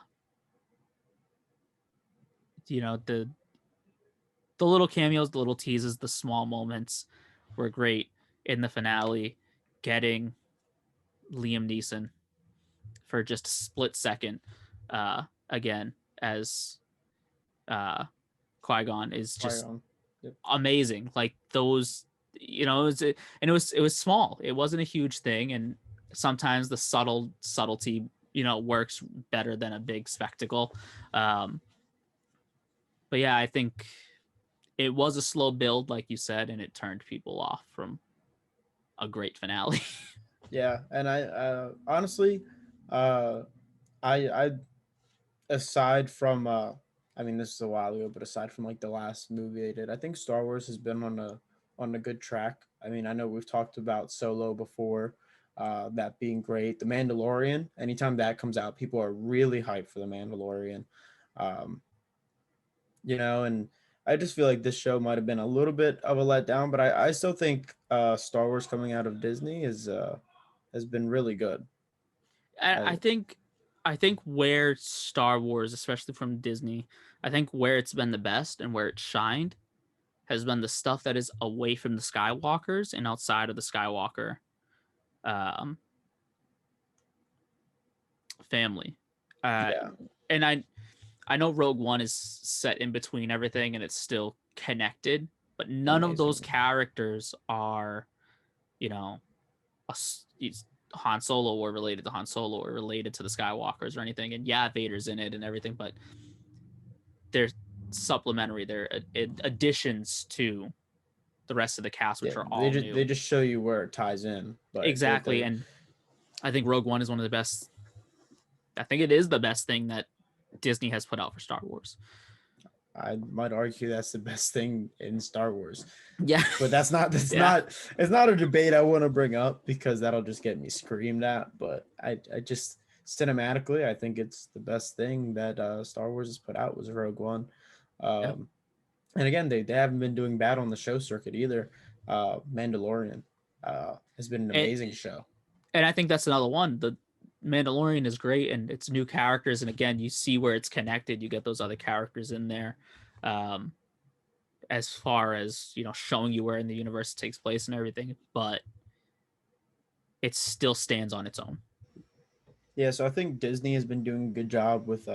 the little cameos, the little teases, the small moments were great in the finale. Getting Liam Neeson for just a split second, again, as Qui-Gon is just Qui-Gon. Yep. amazing. Like those, it was small. It wasn't a huge thing, and sometimes the subtlety, works better than a big spectacle. Um, but yeah, I think it was a slow build, like you said, and it turned people off from a great finale. Yeah, and I honestly, uh, I aside from I mean, this is a while ago, but aside from like the last movie they did, I think Star Wars has been on a good track. I mean, I know we've talked about Solo before, that being great. The Mandalorian, anytime that comes out, people are really hyped for the Mandalorian. Um, and I just feel like this show might have been a little bit of a letdown, but I still think Star Wars coming out of Disney is has been really good. I I, think I think where Star Wars, especially from Disney, I think where it's been the best and where it shined has been the stuff that is away from the Skywalkers and outside of the Skywalker um, family. Uh, yeah, and I know Rogue One is set in between everything and it's still connected, but none of those amazing. characters are, you know, a, Han Solo or related to Han Solo or related to the Skywalkers or anything. And yeah, Vader's in it and everything, but they're supplementary. They're additions to the rest of the cast, Yeah, which are they all just new. they just show you where it ties in, but Exactly. they're And I think Rogue One is one of the best. I think it is the best thing that Disney has put out for Star Wars. I might argue that's the best thing in Star Wars. Yeah. But that's Yeah. not it's not a debate I want to bring up because that'll just get me screamed at. But I just cinematically I think it's the best thing that Star Wars has put out was Rogue One. Yeah. Um, and again, they haven't been doing bad on the show circuit either. Mandalorian has been an And amazing show. and I think that's another one. The Mandalorian is great, and it's new characters, and again, you see where it's connected. You get those other characters in there, um, as far as showing you where in the universe it takes place and everything. But it still stands on its own. Yeah, so I think Disney has been doing a good job with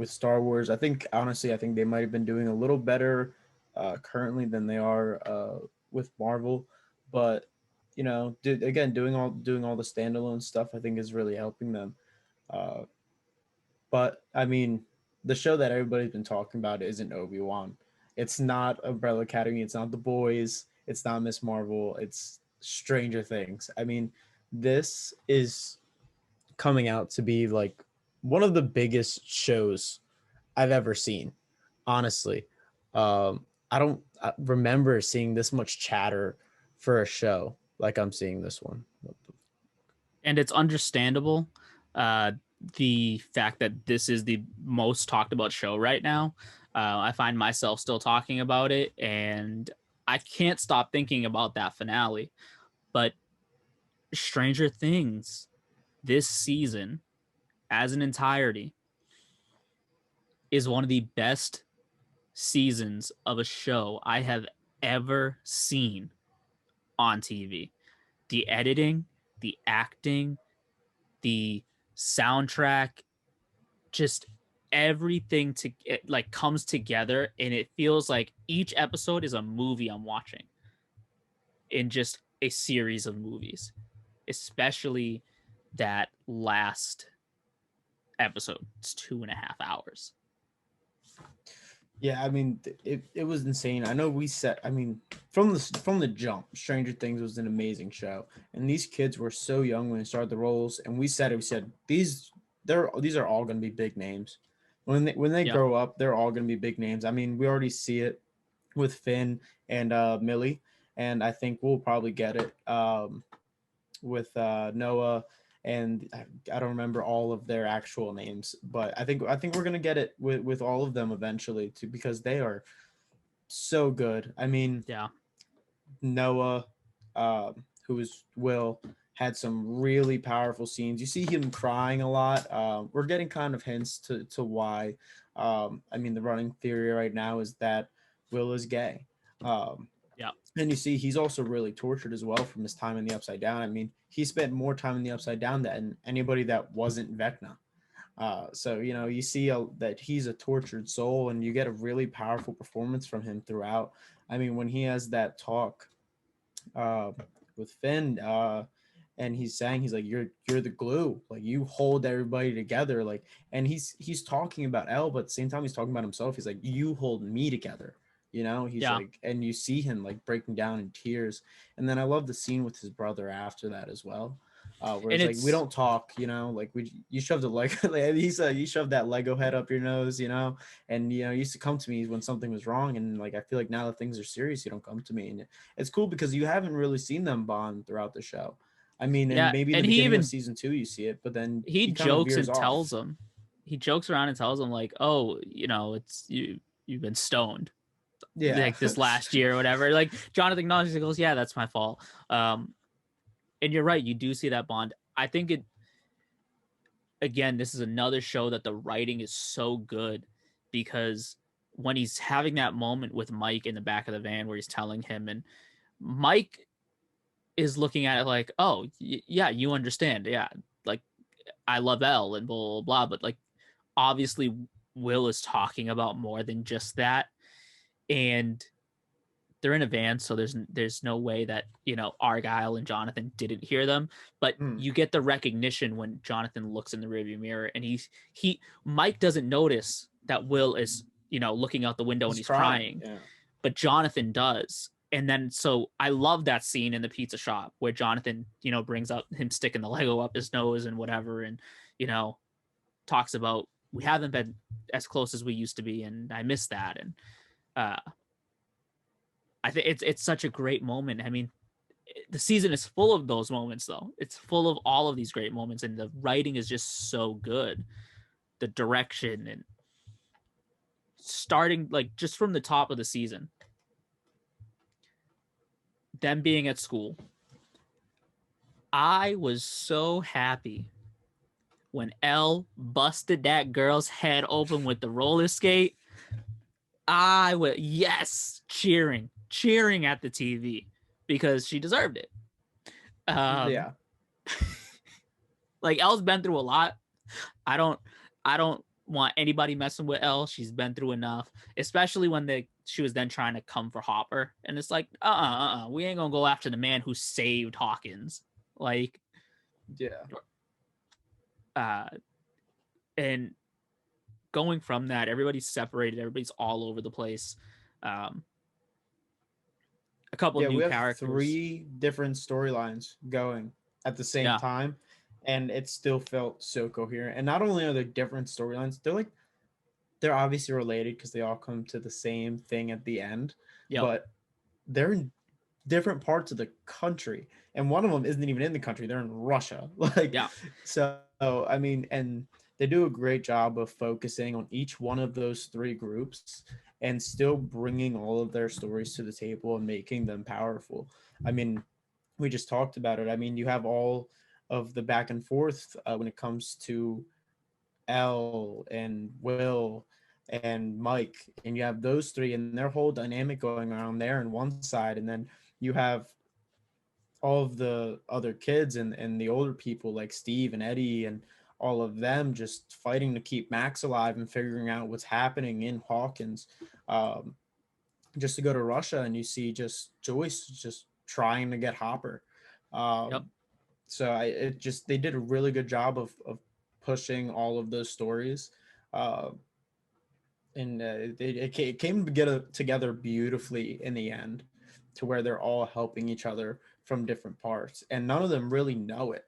Star Wars. I think honestly, I think they might have been doing a little better currently than they are with Marvel, but again, doing all the standalone stuff, I think is really helping them. Uh, but I mean, the show that everybody's been talking about isn't Obi-Wan. It's not Umbrella Academy. It's not The Boys. It's not Miss Marvel. It's Stranger Things. I mean, this is coming out to be like one of the biggest shows I've ever seen. Honestly, I don't remember seeing this much chatter for a show like I'm seeing this one. And it's understandable. Uh, the fact that this is the most talked about show right now. I find myself still talking about it, and I can't stop thinking about that finale. But Stranger Things this season, as an entirety, is one of the best seasons of a show I have ever seen on TV. The editing, the acting, the soundtrack, just everything to it like comes together, and it feels like each episode is a movie I'm watching in just a series of movies, especially that last episode. It's 2.5 hours. Yeah, I mean, it was insane. I know I mean, from the jump, Stranger Things was an amazing show, and these kids were so young when they started the roles, and we said these are all going to be big names. When they Yep. grow up, they're all going to be big names. I mean, we already see it with Finn and Millie, and I think we'll probably get it with Noah, and I don't remember all of their actual names, but I think we're gonna get it with all of them eventually too, because they are so good. I mean, Yeah. Noah, who is Will, had some really powerful scenes. You see him crying a lot. We're getting kind of hints to why. I mean, the running theory right now is that Will is gay. Um, Yeah. and you see, he's also really tortured as well from his time in the Upside Down. I mean, he spent more time in the Upside Down than anybody that wasn't Vecna. So you see that he's a tortured soul, and you get a really powerful performance from him throughout. I mean, when he has that talk uh, with Finn, and he's like, you're the glue, like you hold everybody together, like, and he's talking about Elle, but at the same time he's talking about himself. He's like, you hold me together. He's Yeah. like, and you see him like breaking down in tears. And then I love the scene with his brother after that as well, where And he's like, we it's don't talk, like you shoved a leg, like he said, you shoved that Lego head up your nose, and you used to come to me when something was wrong, and like I feel like now that things are serious, you don't come to me, and it's cool because you haven't really seen them bond throughout the show. I mean, and yeah, maybe in the and he beginning of even season 2 you see it, but then he he kind of jokes veers and tells off. him, he jokes around and tells him like, oh, it's you've been stoned Yeah. like this last year or whatever. Like Jonathan acknowledges, he goes, yeah, that's my fault. And you're right, you do see that bond. I think it again, this is another show that the writing is so good, because when he's having that moment with Mike in the back of the van where he's telling him, and Mike is looking at it like, oh, yeah, you understand. Yeah, like I love Elle and blah, blah, blah. But like, obviously, Will is talking about more than just that. And they're in a van, so there's no way that Argyle and Jonathan didn't hear them. But Mm. you get the recognition when Jonathan looks in the rearview mirror, and he Mike doesn't notice that Will is looking out the window and He's he's crying. crying, Yeah. but Jonathan does. And then so I love that scene in the pizza shop where Jonathan brings up him sticking the Lego up his nose and whatever, and you know talks about, we haven't been as close as we used to be, and I miss that. And uh I think it's such a great moment. I mean, the season is full of those moments, though. It's full of all of these great moments, and the writing is just so good. The direction, and starting like just from the top of the season, them being at school, I was so happy when Elle busted that girl's head open with the roller skate, I was cheering at the TV because she deserved it. Yeah. Like Elle's been through a lot. I don't I don't want anybody messing with Elle. She's been through enough, especially when she was then trying to come for Hopper, and it's like, we ain't gonna go after the man who saved Hawkins. Like, Yeah. uh, and going from that, everybody's separated. Everybody's all over the place. Um, a couple Yeah, new we have characters. 3 different storylines going at the same Yeah, time, and it still felt so coherent. And not only are there different storylines, they're obviously related because they all come to the same thing at the end, yep, but they're in different parts of the country, and one of them isn't even in the country. They're in Russia. Like, yeah, so I mean, and they do a great job of focusing on each one of those 3 groups and still bringing all of their stories to the table and making them powerful. I mean, we just talked about it. I mean, you have all of the back and forth when it comes to Elle and Will and Mike, and you have those 3 and their whole dynamic going around there on one side, and then you have all of the other kids and the older people like Steve and Eddie and all of them just fighting to keep Max alive and figuring out what's happening in Hawkins. Um, just to go to Russia and you see just Joyce just trying to get Hopper. yep. Um, so it just they did a really good job of pushing all of those stories. Uh, and it came together beautifully in the end to where they're all helping each other from different parts and none of them really know it.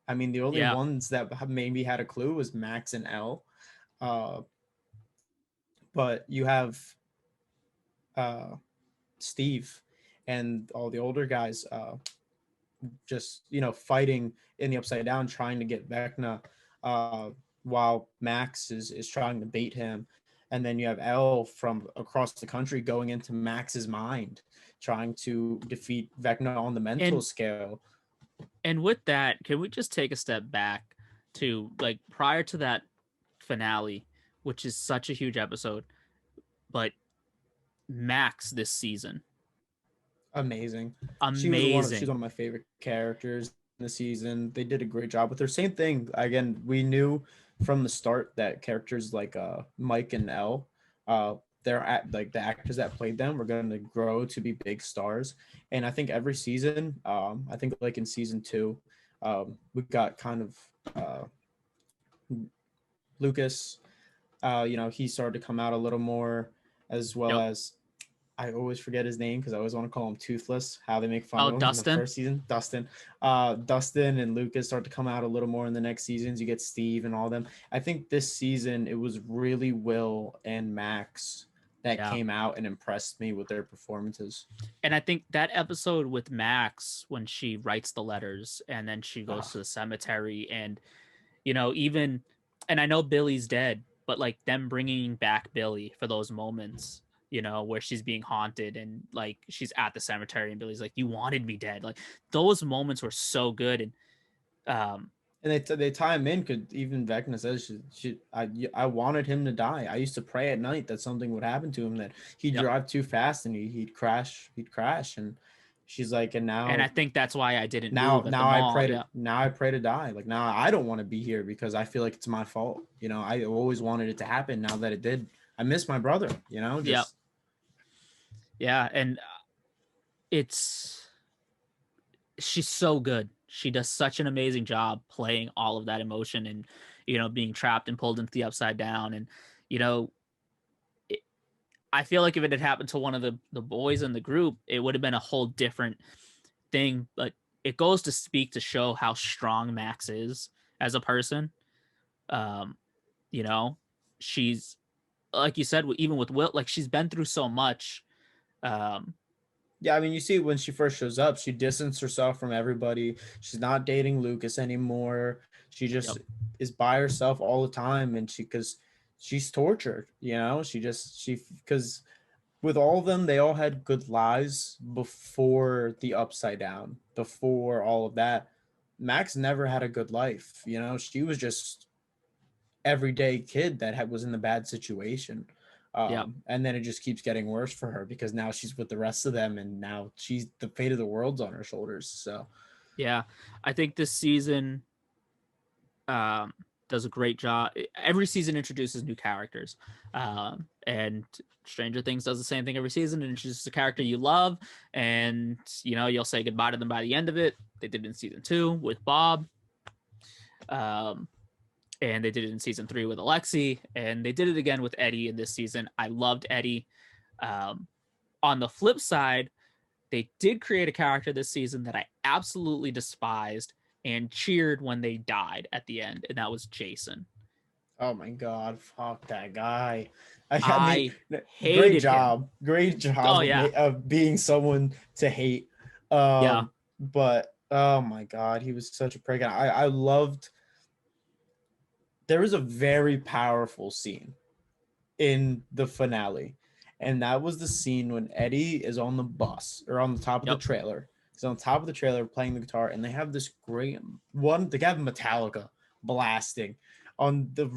I mean, the only Yeah, ones that maybe had a clue was Max and Elle. uh, but you have uh, Steve and all the older guys just fighting in the upside down trying to get Vecna, uh, while Max is trying to bait him, and then you have Elle from across the country going into Max's mind trying to defeat Vecna on the mental and scale. with that, can we just take a step back to like prior to that finale, which is such a huge episode, but Max this season, Amazing. She's amazing. one of my favorite characters in the season. They did a great job with her. Same thing again, we knew from the start that characters like Mike and Elle, they're at like the actors that played them were going to grow to be big stars. And I think every season, I think like in season 2, we got kind of Lucas, he started to come out a little more, as well Yep. as I always forget his name because I always want to call him Toothless. How they make fun Oh, of him in the Dustin. first season, Dustin. Dustin and Lucas start to come out a little more in the next seasons. You get Steve and all them. I think this season it was really Will and Max that Yeah. came out and impressed me with their performances. And I think that episode with Max when she writes the letters and then she goes Ah, to the cemetery and even and I know Billy's dead, but like them bringing back Billy for those moments, where she's being haunted and like she's at the cemetery and Billy's like, "You wanted me dead." Like those moments were so good and um and they tie him in because even Vecna says I wanted him to die. I used to pray at night that something would happen to him, that he'd yep. drive too fast and he'd crash. And she's like, and And I now think that's why I didn't now move at the now I mall. pray to Yeah. now I pray to die. Like now I don't want to be here because I feel like it's my fault. I always wanted it to happen. Now that it did, I miss my brother. Yep. Just Yeah, and it's she's so good. She does such an amazing job playing all of that emotion and being trapped and pulled into the upside down and you know it, I feel like if it had happened to one of the boys in the group, it would have been a whole different thing, but it goes to speak to show how strong Max is as a person. Um you know, she's like you said even with Will, like she's been through so much. Um yeah, I mean, you see when she first shows up, she distanced herself from everybody. She's not dating Lucas anymore. She just yep. is by herself all the time, and because she's tortured. She because with all of them, they all had good lives before the upside down, before all of that. Max never had a good life. She was just everyday kid that was in the bad situation. Yep. And then it just keeps getting worse for her because now she's with the rest of them, and now she's the fate of the world's on her shoulders. So Yeah. I think this season um, does a great job. Every season introduces new characters, and Stranger Things does the same thing every season. It introduces a character you love, and you'll say goodbye to them by the end of it. They did it in season 2 with Bob, um, and they did it in season 3 with Alexi, and they did it again with Eddie in this season. I loved Eddie. Um, on the flip side, they did create a character this season that I absolutely despised and cheered when they died at the end, and that was Jason. oh my god, fuck that guy. I mean, I hated him. great Oh job yeah, of being someone to hate. yeah. But oh my god, he was such a prick. I loved. There was a very powerful scene in the finale, and that was the scene when Eddie is on the bus or on the top of the Yep. trailer. He's on top of the trailer playing the guitar, and they have this great one. They have Metallica blasting on the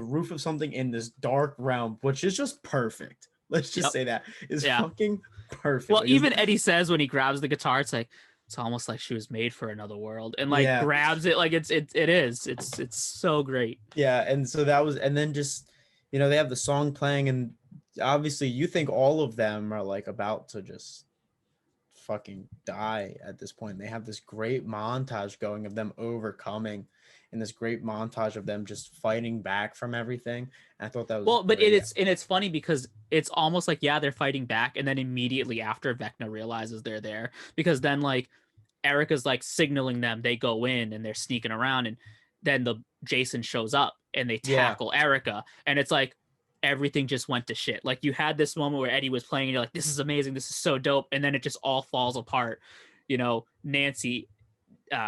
roof of something in this dark realm, which is just perfect. Let's just Yep. say that is Yeah. fucking perfect. Well, Like, even Eddie says when he grabs the guitar, it's like it's almost like she was made for another world, and like yeah, grabs it like it's so great. yeah, and so that was, and then just they have the song playing, and obviously you think all of them are like about to just fucking die at this point. They have this great montage going of them overcoming, and this great montage of them just fighting back from everything. And I thought that was Well, but great. it's funny because it's almost like they're fighting back, and then immediately after Vecna realizes they're there, because then like Erica's like signaling them, they go in and they're sneaking around, and then the Jason shows up and they Yeah, tackle Erica, and it's like everything just went to shit. Like you had this moment where Eddie was playing, and you're like, this is amazing, this is so dope, and then it just all falls apart. Nancy,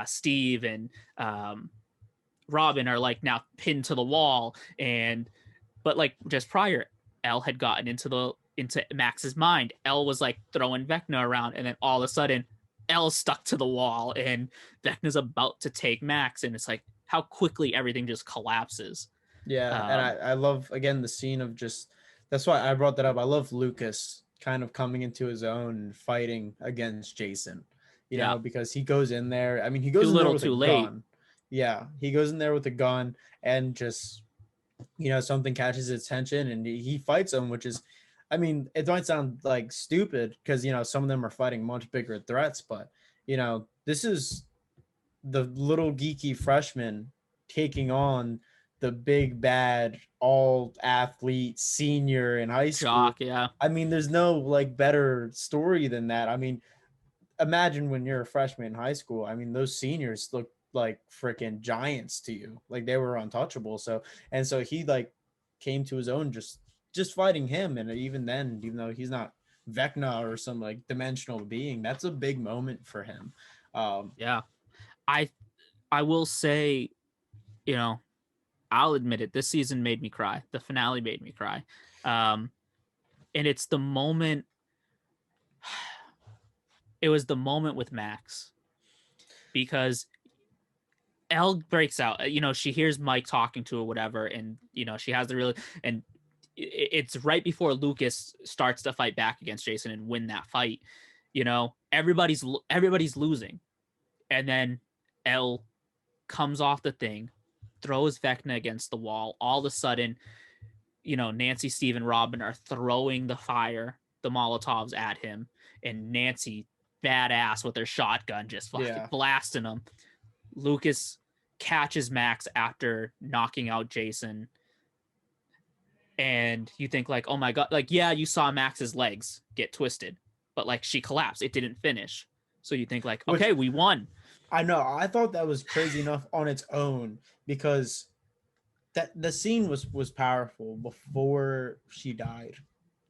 Steve, and Robin are like now pinned to the wall, but like just prior, Elle had gotten into Max's mind. Elle was like throwing Vecna around, and then all of a sudden, Elle's stuck to the wall, and Vecna's about to take Max, and it's like how quickly everything just collapses. yeah, and Um, I love again the scene of just, that's why I brought that up. I love Lucas kind of coming into his own and fighting against Jason, yeah, because he goes in there. I mean, he too goes in there little, with a too late. gun. Yeah, he goes in there with a gun and just something catches his attention and he fights him, which is, I mean, it might sound like stupid because some of them are fighting much bigger threats, but this is the little geeky freshman taking on the big bad all athlete senior in high school. Jock, yeah, I mean, there's no like better story than that. I mean, imagine when you're a freshman in high school. I mean, those seniors look like freaking giants to you. Like they were untouchable. So he like came to his own just fighting him. And even then, even though he's not Vecna or some like dimensional being, that's a big moment for him. yeah. I I will say, you know, I'll admit it. This season made me cry. The finale made me cry, um, and it's the moment. It was the moment with Max because Elle breaks out. She hears Mike talking to her, whatever, and she has the real and it's right before Lucas starts to fight back against Jason and win that fight. Everybody's losing, and then Elle comes off the thing, throws Vecna against the wall. All of a sudden, Nancy, Steve, and Robin are throwing the Molotovs at him, and Nancy, badass with her shotgun, just fucking yeah. blasting them. Lucas catches Max after knocking out Jason, and you think like, oh my god, like yeah, you saw Max's legs get twisted, but like she collapsed, it didn't finish. So you think like, Which okay, we won. I know. I thought that was crazy enough on its own because that the scene was powerful before she died,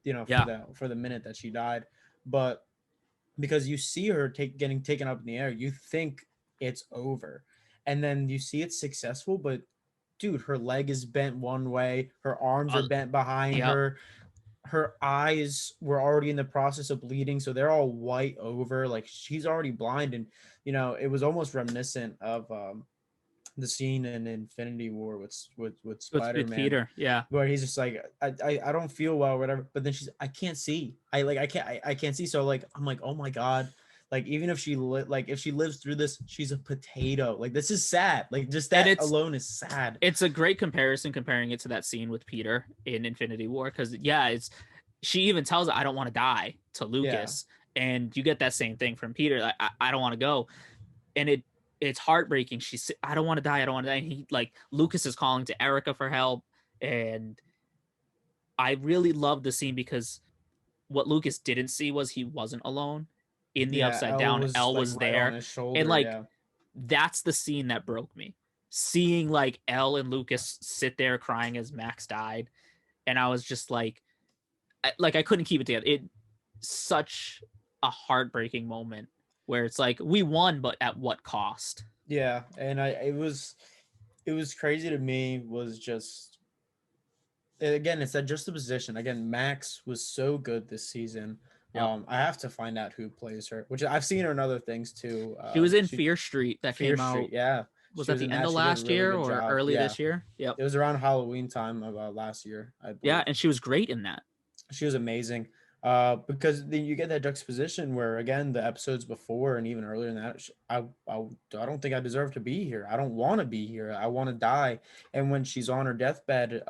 Yeah, for the minute that she died. But because you see her getting taken up in the air, you think it's over. And then you see it's successful, but dude, her leg is bent one way, her arms are bent behind yep, her eyes were already in the process of bleeding, so they're all white over, like she's already blind. And it was almost reminiscent of the scene in Infinity War with with Spider-Man, Peter. Yeah. where he's just like, I don't feel well, or whatever. But then I can't see. I can't see. So like, I'm like, oh my God. Like, even if if she lives through this, she's a potato. Like, this is sad. Like, just And that alone is sad. it's a great comparison comparing it to that scene with Peter in Infinity War, because yeah, it's she even tells it, I don't want to die, to Yeah. Lucas, and you get that same thing from Peter, like, I don't want to go, and it's heartbreaking. She's, I don't want to die, I don't want to die. And he, like, Lucas is calling to Erica for help, and I really love the scene because what Lucas didn't see was he wasn't alone in the Yeah. Upside Elle Down. was Elle like was right on there, his and shoulder. like Yeah. that's the scene that broke me. Seeing like Elle and Lucas sit there crying as Max died, and I was just like I couldn't keep it together. It such a heartbreaking moment where it's like we won, but at what cost? Yeah. And it was crazy to me. Was just, again, it's that juxtaposition. Again, Max was so good this season. Yep. I have to find out who plays her, which I've seen her in other things too. She was in She Fear Street that Fear came Street, out. yeah, Was she that was the in end that. of She did a last really year good or job. early Yeah, this year? Yep. it was around Halloween time of last year, I Yeah, believe. and she was great in that. She was amazing. Because then you get that juxtaposition where, again, the episodes before and even earlier than that, I don't think I deserve to be here. I don't want to be here. I want to die. And when she's on her deathbed,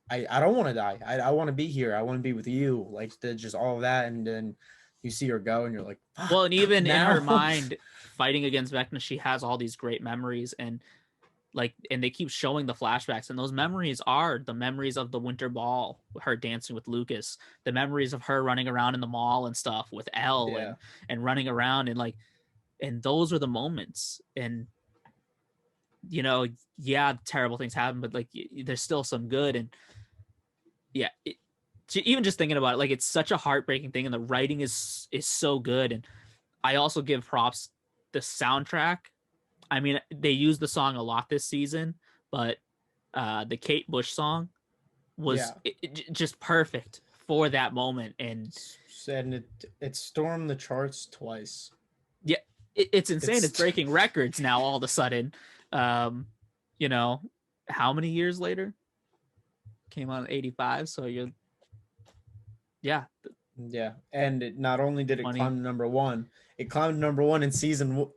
I don't want to die. I want to be here. I want to be with you. Like, just all of that, and then you see her go, and you're like, Well, fuck, and even in her now. mind, fighting against Vecna, she has all these great memories, and like, and they keep showing the flashbacks, and those memories are the memories of the winter ball, her dancing with Lucas, the memories of her running around in the mall and stuff with Elle, Yeah, and running around, and like, and those are the moments. And you know, yeah, terrible things happen, but like there's still some good. And yeah, even just thinking about it, like, it's such a heartbreaking thing, and the writing is so good. And I also give props the soundtrack. I mean, they used the song a lot this season, but the Kate Bush song was yeah. just perfect for that moment. And And it stormed the charts twice. yeah, it's insane. It's It's breaking records now all of a sudden. Um, you know, how many years later? Came out in 85, so you're, yeah, Yeah, and not only did it 20 climb to number one, it climbed to number one in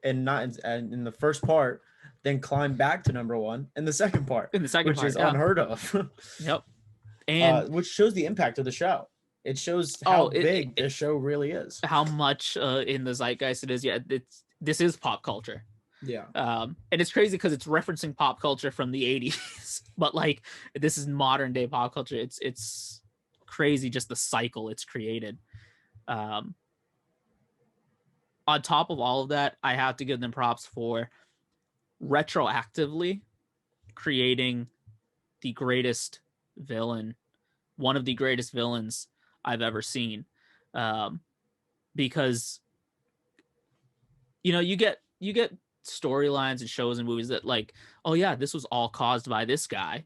and not in the first part, then climbed back to number one in the second part, in the second which part. is Yeah. unheard of. Yep. And Which shows the impact of the show. It shows how big this show really is. how much in the zeitgeist it is. Yeah, this is pop culture. Yeah, And it's crazy because it's referencing pop culture from the 80s, but like this is modern day pop culture. It's crazy just the cycle it's created. Um, on top of all of that, I have to give them props for retroactively creating the greatest villain, one of the greatest villains I've ever seen. Um, because you get storylines and shows and movies that, like, oh yeah, this was all caused by this guy,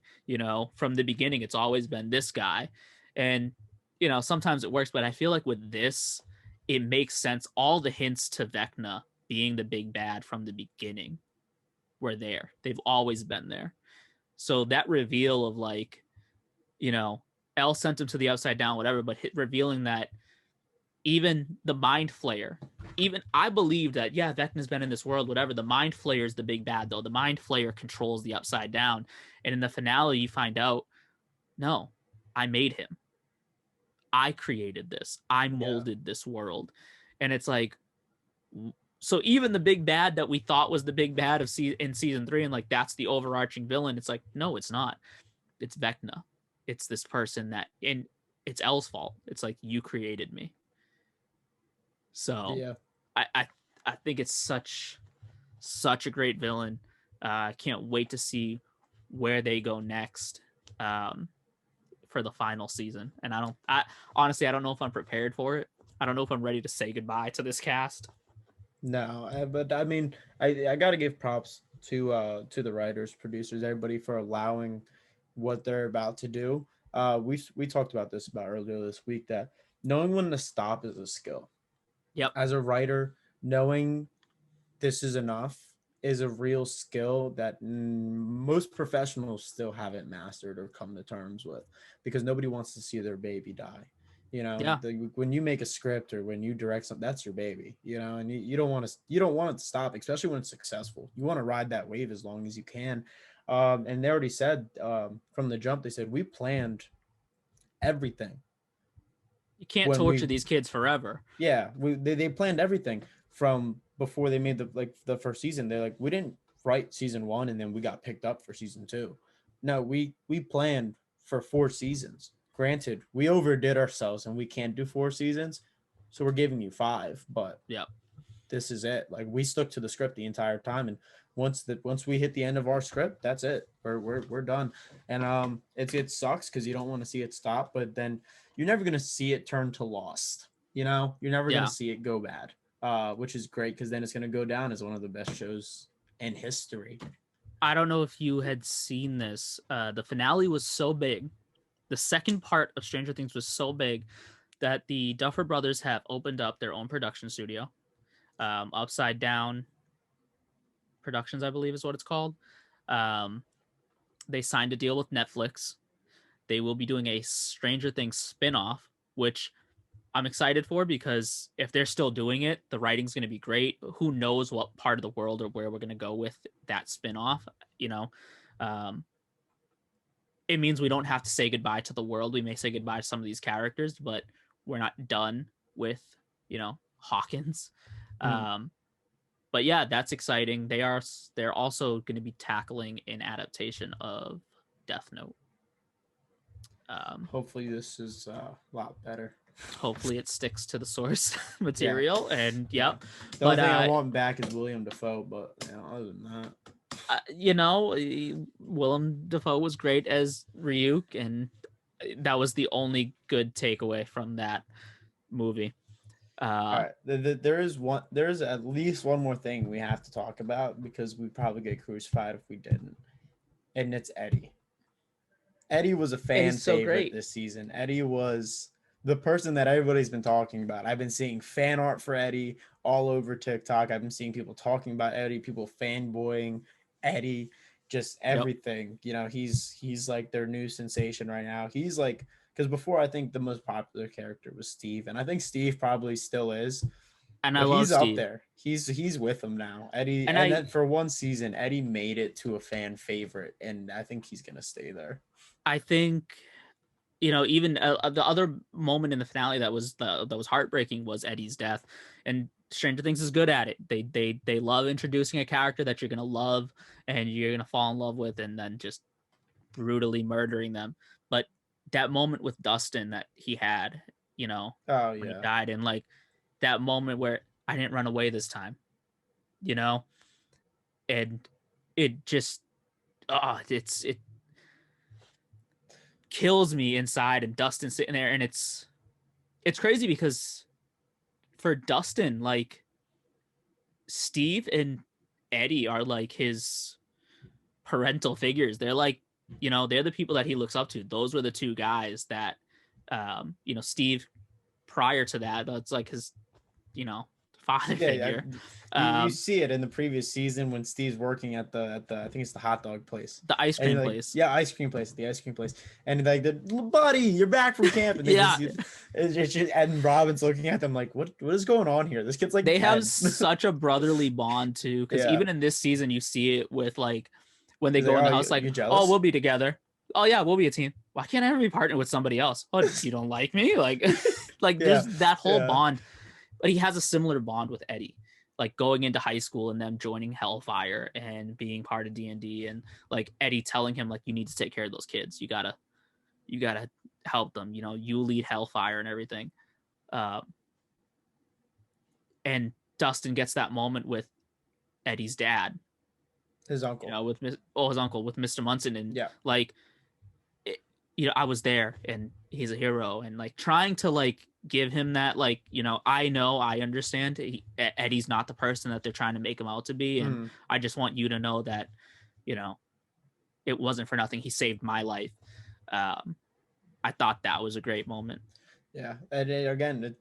from the beginning it's always been this guy. And sometimes it works, but I feel like with this, it makes sense. All the hints to Vecna being the big bad from the beginning were there. They've always been there. So that reveal of, like, Elle sent him to the upside down, whatever, but revealing that even the mind flayer, even I believe that, yeah, Vecna's been in this world, whatever. The mind flayer is the big bad, though. The mind flayer controls the upside down. And in the finale, you find out, no, I made him. I created this. I molded this world. And it's like, so even the big bad that we thought was the big bad in season 3, and like that's the overarching villain, it's like, no, it's not. It's Vecna. It's this person that, and it's Elle's fault. It's like, you created me. So yeah, I think it's such a great villain. I can't wait to see where they go next for the final season. And I honestly, I don't know if I'm prepared for it. I don't know if I'm ready to say goodbye to this cast. no, but I mean, I got to give props to the writers, producers, everybody for allowing what they're about to do. We talked about this about earlier this week, that knowing when to stop is a skill. Yep. As a writer, knowing this is enough is a real skill that most professionals still haven't mastered or come to terms with, because nobody wants to see their baby die. Yeah. When you make a script or when you direct something, that's your baby, and you don't want to, you don't want it to stop, especially when it's successful. You want to ride that wave as long as you can. And they already said, from the jump, they said, we planned everything You can't when torture we these kids forever. yeah, they planned everything from before they made the first season. They're like, we didn't write season 1 and then we got picked up for season 2. No, we planned for 4 seasons. Granted, we overdid ourselves and we can't do 4 seasons, so we're giving you 5. But Yeah. this is it. Like, we stuck to the script the entire time, and once we hit the end of our script, that's it. We're done. And it sucks because you don't want to see it stop, but then you're never gonna see it turn to Lost. You're never gonna Yeah. see it go bad. Which is great, because then it's gonna go down as one of the best shows in history. I don't know if you had seen this. The finale was so big. The second part of Stranger Things was so big that the Duffer Brothers have opened up their own production studio. Upside Down Productions, I believe is what it's called. Um, they signed a deal with Netflix. They will be doing a Stranger Things spin-off, which I'm excited for, because if they're still doing it, the writing's going to be great. Who knows what part of the world or where we're going to go with that spin-off, you know? Um, it means we don't have to say goodbye to the world. We may say goodbye to some of these characters, but we're not done with, Hawkins. Mm. But yeah, that's exciting. They're also going to be tackling an adaptation of Death Note. Hopefully this is a lot better. Hopefully it sticks to the source Yeah. material, and The but only thing I want back is William Dafoe, but other than that, Willem Dafoe was great as Ryuk, and that was the only good takeaway from that movie. all right. There is at least one more thing we have to talk about, because we'd probably get crucified if we didn't, and it's Eddie. Eddie was a fan Eddie's so favorite great. this season. Eddie was the person that everybody's been talking about. I've been seeing fan art for Eddie all over TikTok. I've been seeing people talking about Eddie, people fanboying Eddie, just Yep. everything. He's like their new sensation right now. He's like, because before, I think the most popular character was Steve, and I think Steve probably still is. And I But love he's up Steve. there. He's with them now. Eddie, And and then for one season, Eddie made it to a fan favorite, and I think he's gonna stay there. I think, even the other moment in the finale that was heartbreaking was Eddie's death. And Stranger Things is good at it. They love introducing a character that you're gonna love and you're gonna fall in love with, and then just brutally murdering them. But that moment with Dustin that he had, Oh when he yeah. died, and like that moment where I didn't run away this time, and it just, it kills me inside. And Dustin sitting there, and it's crazy, because for Dustin, like, Steve and Eddie are like his parental figures. They're like, they're the people that he looks up to. Those were the two guys that, Steve, prior to that, that's like his, father figure. You see it in the previous season when Steve's working at the I think it's the hot dog place, the ice cream place. Yeah, ice cream place, the ice cream place, and like, the buddy, you're back from camp, and and Robin's looking at them like, what is going on here? This kid's like, they 10. have such a brotherly bond too, because even in this season you see it with, like, when they go in the house, like, oh, we'll be together. Oh yeah, we'll be a team. Why can't I ever be partnered with somebody else? Oh, you don't like me? Like, there's that whole bond. But he has a similar bond with Eddie, like going into high school and them joining Hellfire and being part of D&D, and like Eddie telling him, like, you need to take care of those kids. You gotta help them. You lead Hellfire and everything. And Dustin gets that moment with Eddie's dad, His uncle, with his uncle, with Mr. Munson, and like, I was there, and he's a hero, and like trying to like give him that, like, I understand Eddie's not the person that they're trying to make him out to be, and I just want you to know that, it wasn't for nothing. He saved my life. I thought that was a great moment. Yeah, and again,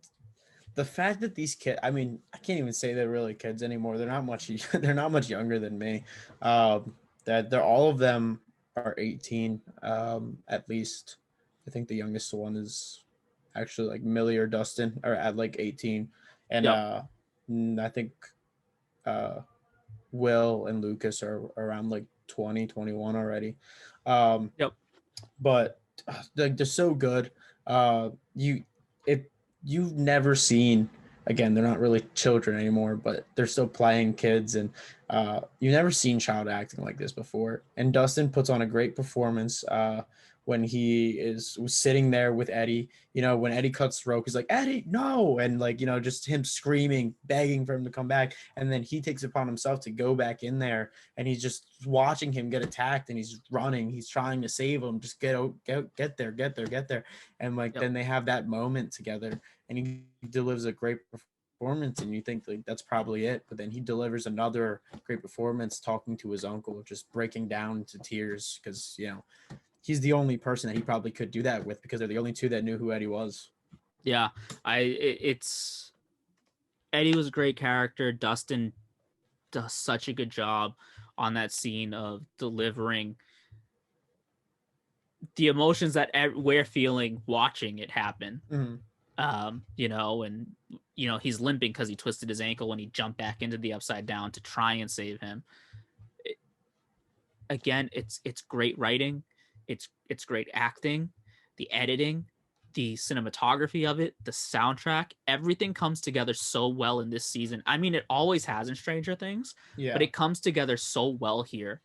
the fact that these kids, I mean, I can't even say they're really kids anymore. They're not much they're not much younger than me. That they're all of them are 18 at least. I think the youngest one is actually like Millie or Dustin are at like 18, and Yep. I think uh Will and Lucas are around like 20, 21 already. Um Yep. but like they're so good. You if you've never seen, again, they're not really children anymore, but they're still playing kids, and you've never seen child acting like this before. And Dustin puts on a great performance when he was sitting there with Eddie. You know, when Eddie cuts throat, he's like, Eddie, no, and like, you know, just him screaming, begging for him to come back, and then he takes it upon himself to go back in there, and he's just watching him get attacked, and he's running, he's trying to save him, just get there, and like Yep. then they have that moment together, and he delivers a great performance, and you think like that's probably it, but then he delivers another great performance talking to his uncle, just breaking down into tears because, you know, he's the only person that he probably could do that with because they're the only two that knew who Eddie was. Yeah. It's Eddie was a great character. Dustin does such a good job on that scene of delivering the emotions that we're feeling watching it happen. Mm-hmm. You know, and you know he's limping because he twisted his ankle when he jumped back into the upside down to try and save him. Again, it's great writing, it's great acting, the editing, the cinematography of it, the soundtrack, everything comes together so well in this season. I mean, it always has in Stranger Things, but Yeah. it comes together so well here.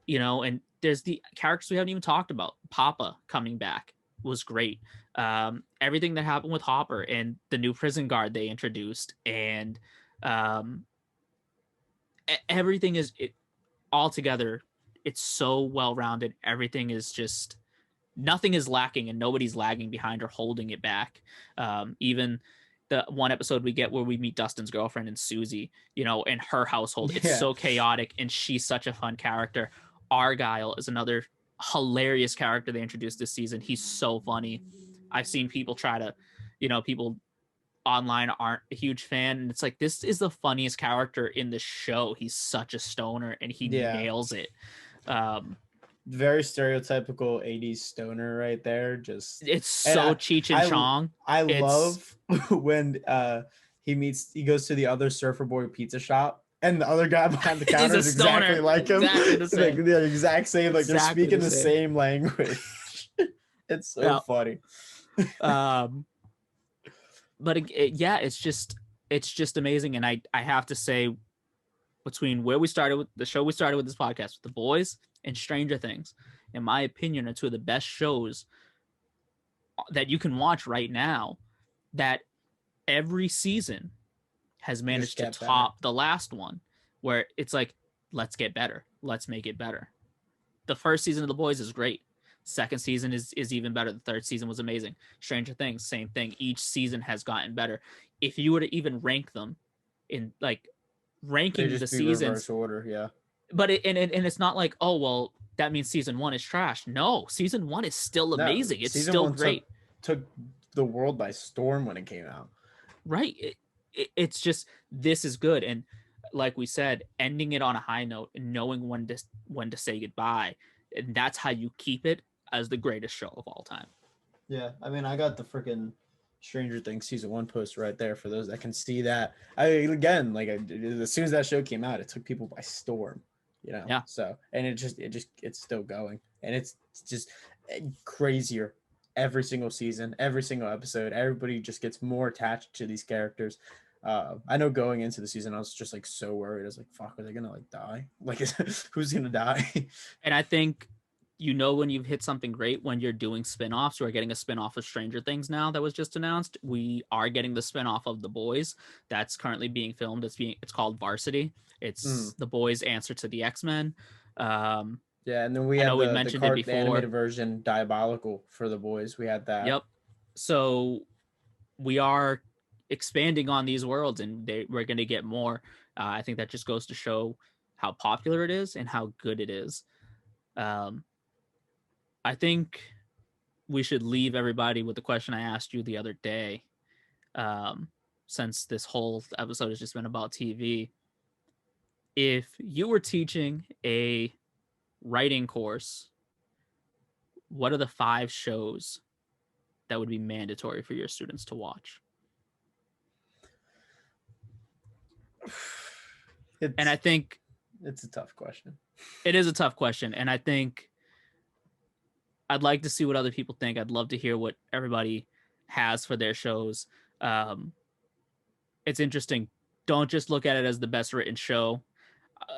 You know, and there's the characters we haven't even talked about. Papa coming back was great. Everything that happened with Hopper and the new prison guard they introduced, and um, everything is it all together. It's so well rounded. Everything is just nothing is lacking, and nobody's lagging behind or holding it back. Even the one episode we get where we meet Dustin's girlfriend and Susie, you know, in her household, it's Yeah. so chaotic, and she's such a fun character. Argyle is another hilarious character they introduced this season. He's so funny. I've seen people try to, you know, people online aren't a huge fan, and it's like this is the funniest character in the show. He's such a stoner and he Yeah. nails it. um Very stereotypical 80s stoner right there. Just it's and so Cheech and I Chong. I It's love when he goes to the other surfer boy pizza shop, and the other guy behind the he's counter a is exactly stoner, like him. exactly the Like same, the exact same, like they're exactly speaking the the same. same language. It's so Yeah. funny. um but yeah, it's just amazing. And I have to say, between where we started with the show, we started with this podcast with The Boys and Stranger Things, in my opinion, are two of the best shows that you can watch right now, that every season has Just managed to get better. top the last one, where it's like, let's get better, let's make it better. The first season of The Boys is great. Second season is even better. The third season was amazing. Stranger Things, same thing. Each season has gotten better. If you were to even rank them in like They ranking the just be seasons, reverse order, yeah. but and it's not like, oh well, that means season one is trash. No, season one is still No, amazing. It's season still one great. took the world by storm when it came out. Right. It's just, this is good. And like we said, ending it on a high note and knowing when to say goodbye, and that's how you keep it as the greatest show of all time. Yeah, I mean, I got the freaking Stranger Things season one post right there for those that can see that. Again, like as soon as that show came out, it took people by storm, you know. Yeah. So, and it's still going, and it's just crazier every single season, every single episode. Everybody just gets more attached to these characters. I know going into the season, I was just like so worried. I was like, "Fuck, are they gonna like die? Like, who's gonna die?" And I think, you know, when you've hit something great when you're doing spin-offs. We're getting a spin-off of Stranger Things now that was just announced. We are getting the spin-off of The Boys that's currently being filmed. It's called Varsity. It's Mm. The Boys' answer to the X-Men. um Yeah, and then we I had know we the mentioned it cart the before. animated version Diabolical for the boys. We had that. Yep. So we are expanding on these worlds, and we're going to get more. I think that just goes to show how popular it is and how good it is. Um, I think we should leave everybody with the question I asked you the other day. um, since this whole episode has just been about TV. If you were teaching a writing course, what are the 5 shows that would be mandatory for your students to watch? And I think it's a tough question. it is a tough question. And I think I'd like to see what other people think. I'd love to hear what everybody has for their shows. Um, it's interesting. Don't just look at it as the best written show.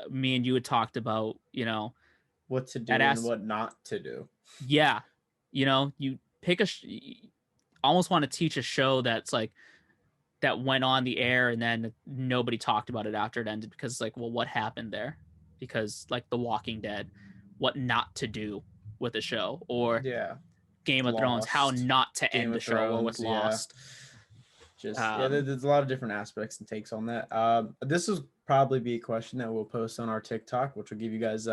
Me and you had talked about, what to do and what not to do. Yeah, you pick almost want to teach a show that's like that went on the air and then nobody talked about it after it ended because it's like, well, what happened there? Because like The Walking Dead, what not to do with a show, or Game of Thrones, how not to end the show, or with Lost. There's a lot of different aspects and takes on that. This will probably be a question that we'll post on our TikTok, which will give you guys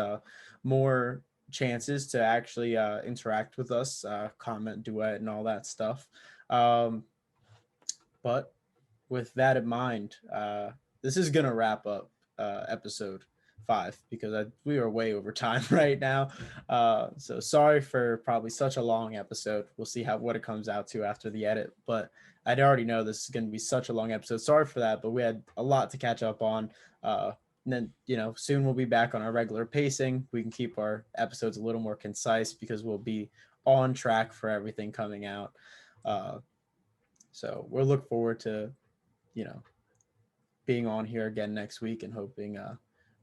more chances to actually interact with us, comment, duet, and all that stuff. But with that in mind, this is gonna wrap up episode 5 because we are way over time right now. So sorry for probably such a long episode. We'll see what it comes out to after the edit, but I'd already know this is going to be such a long episode. Sorry for that, but we had a lot to catch up on. And then, soon we'll be back on our regular pacing. We can keep our episodes a little more concise because we'll be on track for everything coming out. So we'll look forward to, being on here again next week and hoping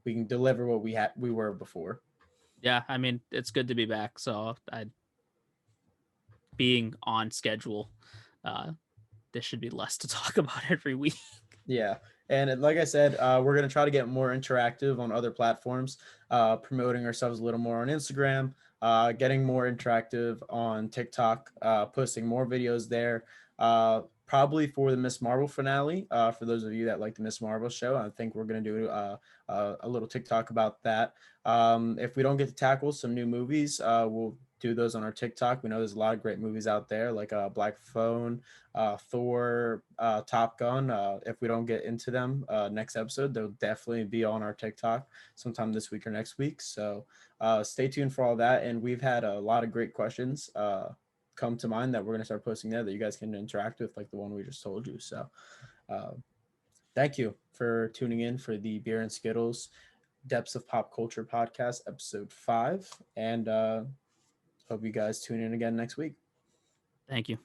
we can deliver what we were before. Yeah, I mean, it's good to be back. So being on schedule, there should be less to talk about every week. Yeah. And like I said, we're going to try to get more interactive on other platforms, promoting ourselves a little more on Instagram, getting more interactive on TikTok, posting more videos there. Probably for the Miss Marvel finale. For those of you that like the Miss Marvel show, I think we're going to do a little TikTok about that. If we don't get to tackle some new movies, we'll do those on our TikTok. We know there's a lot of great movies out there, like Black Phone, Thor, Top Gun. If we don't get into them next episode, they'll definitely be on our TikTok sometime this week or next week. So stay tuned for all that. And we've had a lot of great questions come to mind that we're going to start posting there that you guys can interact with, like the one we just told you. So thank you for tuning in for the Beer and Skittles Depths of Pop Culture podcast, episode 5. And hope you guys tune in again next week. Thank you.